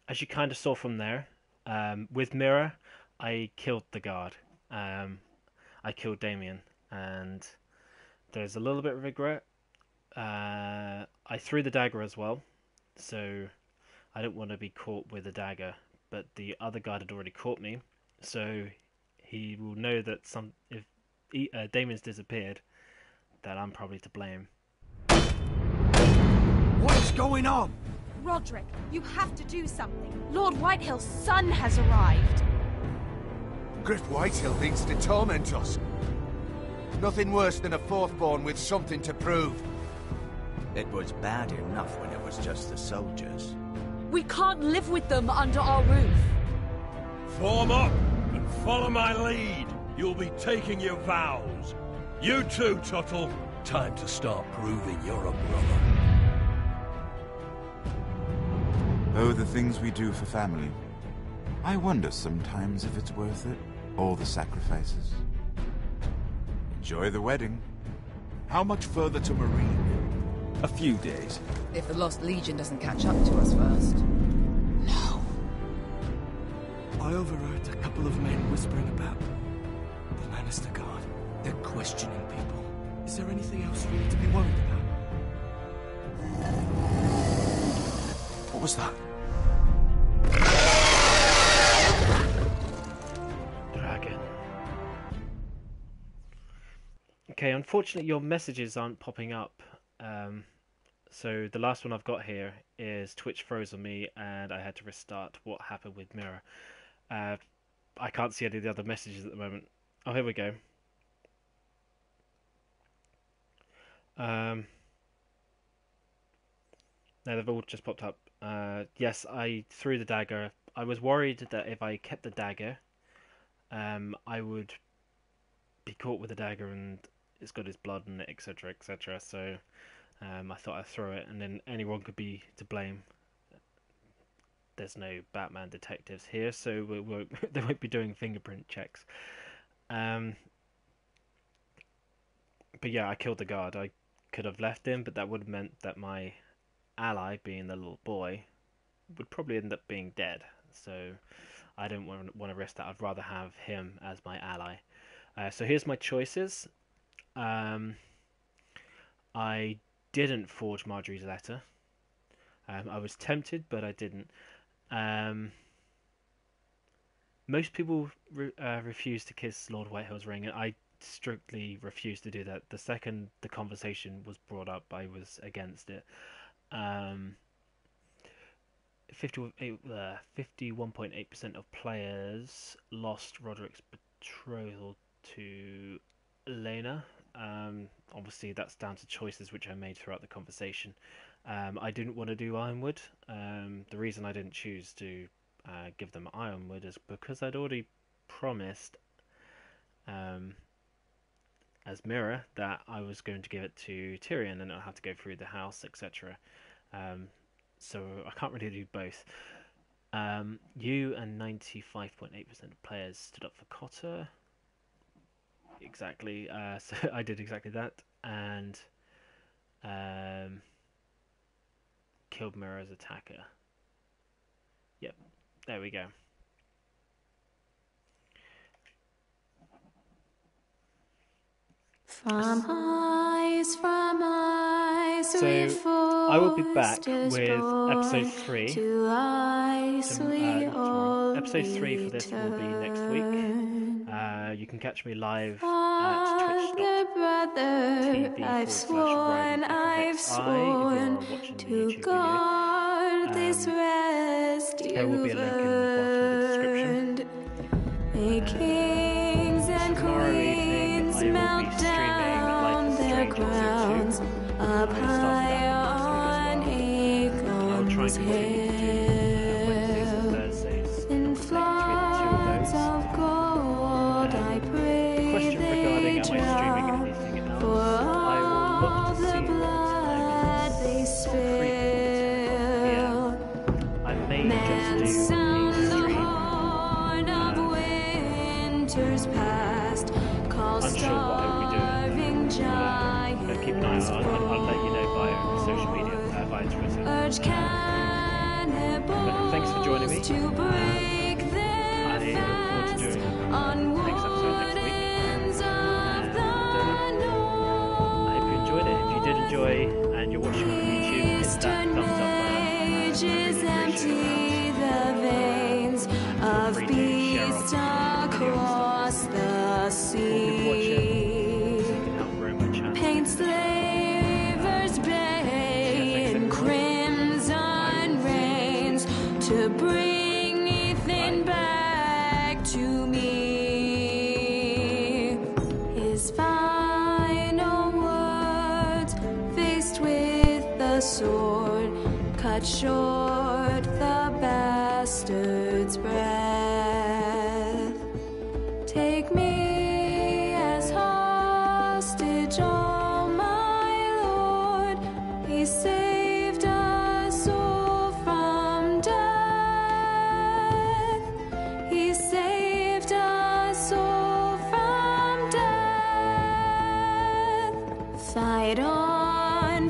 As you kind of saw from there, with Mira, I killed the guard. I killed Damien, and there's a little bit of regret. I threw the dagger as well, so I didn't want to be caught with a dagger. But the other guard had already caught me, so he will know that if Damien's disappeared, that I'm probably to blame. What's going on? Roderick, you have to do something. Lord Whitehill's son has arrived. Griff Whitehill thinks to torment us. Nothing worse than a fourthborn with something to prove. It was bad enough when it was just the soldiers. We can't live with them under our roof. Form up and follow my lead. You'll be taking your vows. You too, Tuttle. Time to start proving you're a brother. Oh, the things we do for family. I wonder sometimes if it's worth it. All the sacrifices. Enjoy the wedding. How much further to Marine? A few days. If the Lost Legion doesn't catch up to us first. No. I overheard a couple of men whispering about the Lannister Guard. They're questioning people. Is there anything else we need to be worried about? What was that? Dragon. Okay, unfortunately your messages aren't popping up. So the last one I've got here is Twitch froze on me and I had to restart. What happened with Mira? I can't see any of the other messages at the moment. Oh, here we go. No, they've all just popped up. Yes, I threw the dagger. I was worried that if I kept the dagger, I would be caught with the dagger and it's got his blood in it, etc., etc. So I thought I'd throw it, and then anyone could be to blame. There's no Batman detectives here, so they won't be doing fingerprint checks. But yeah, I killed the guard. I could have left him, but that would have meant that my ally, being the little boy, would probably end up being dead. So I don't want to risk that. I'd rather have him as my ally. So here's my choices. I didn't forge Margaery's letter. I was tempted, but I didn't. Most people refuse to kiss Lord Whitehill's ring, and I strictly refused to do that. The second the conversation was brought up, I was against it. 51.8% of players lost Roderick's betrothal to Elena. Obviously, that's down to choices which I made throughout the conversation. I didn't want to do Ironwood. The reason I didn't choose to give them Ironwood is because I'd already promised, as Mira, that I was going to give it to Tyrion and I'll have to go through the house, etc. So I can't really do both. You and 95.8% of players stood up for Cotter. Exactly. So I did exactly that, and killed Mira's attacker. Yep, there we go. From eyes, So I will be back with episode 3. Episode 3 for this will be next week. You can catch me live at twitch.tv/Rident if you are watching the YouTube video. There will be a link in the bottom of the description. Tomorrow evening I will be streaming Life is Strange episode 2. I will try and continue to do Wednesdays and Thursdays between the two of those. Question regarding am I streaming anything else? I will look to see what time it is. I may just do a stream. Unsure what I will be doing. But keep an eye on it. I'll let you know via social media, via Twitter. But thanks for joining me. I look forward to doing the next episode next week. And I hope you enjoyed it. If you did enjoy and you're watching on YouTube, hit that thumbs up button. Paint slavers bay in crimson rains to bring Ethan back to me. His final words, faced with the sword, cut short the bastard's breath. Take me as hostage, oh my lord. He saved us all from death. He saved us all from death. Fight on,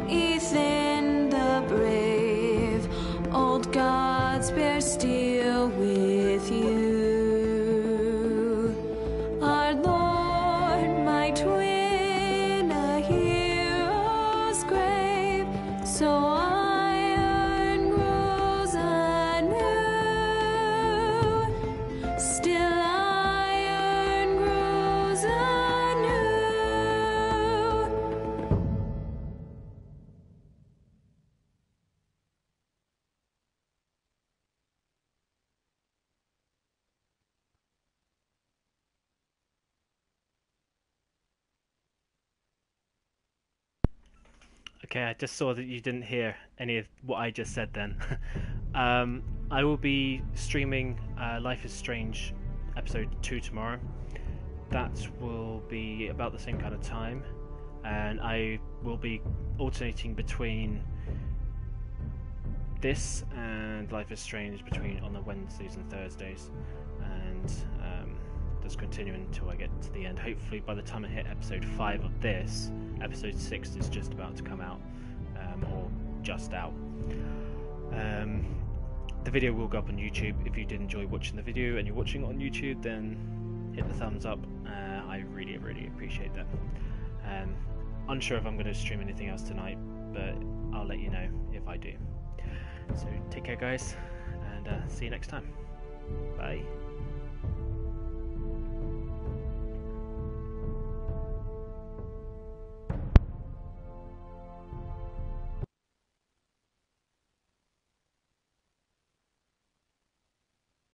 Ethan the brave. Old gods bear steel with you. Our Lord, my twin, a hero's grave, so iron grows anew. Still iron grows anew. Okay, I just saw that you didn't hear any of what I just said then. I will be streaming Life is Strange episode 2 tomorrow. That will be about the same kind of time, and I will be alternating between this and Life is Strange on the Wednesdays and Thursdays, and just continuing until I get to the end. Hopefully by the time I hit episode 5 of this, episode 6 is just about to come out, or just out. The video will go up on YouTube. If you did enjoy watching the video and you're watching it on YouTube, then hit the thumbs up. I really appreciate that. Unsure if I'm going to stream anything else tonight, but I'll let you know if I do. So take care guys, and see you next time.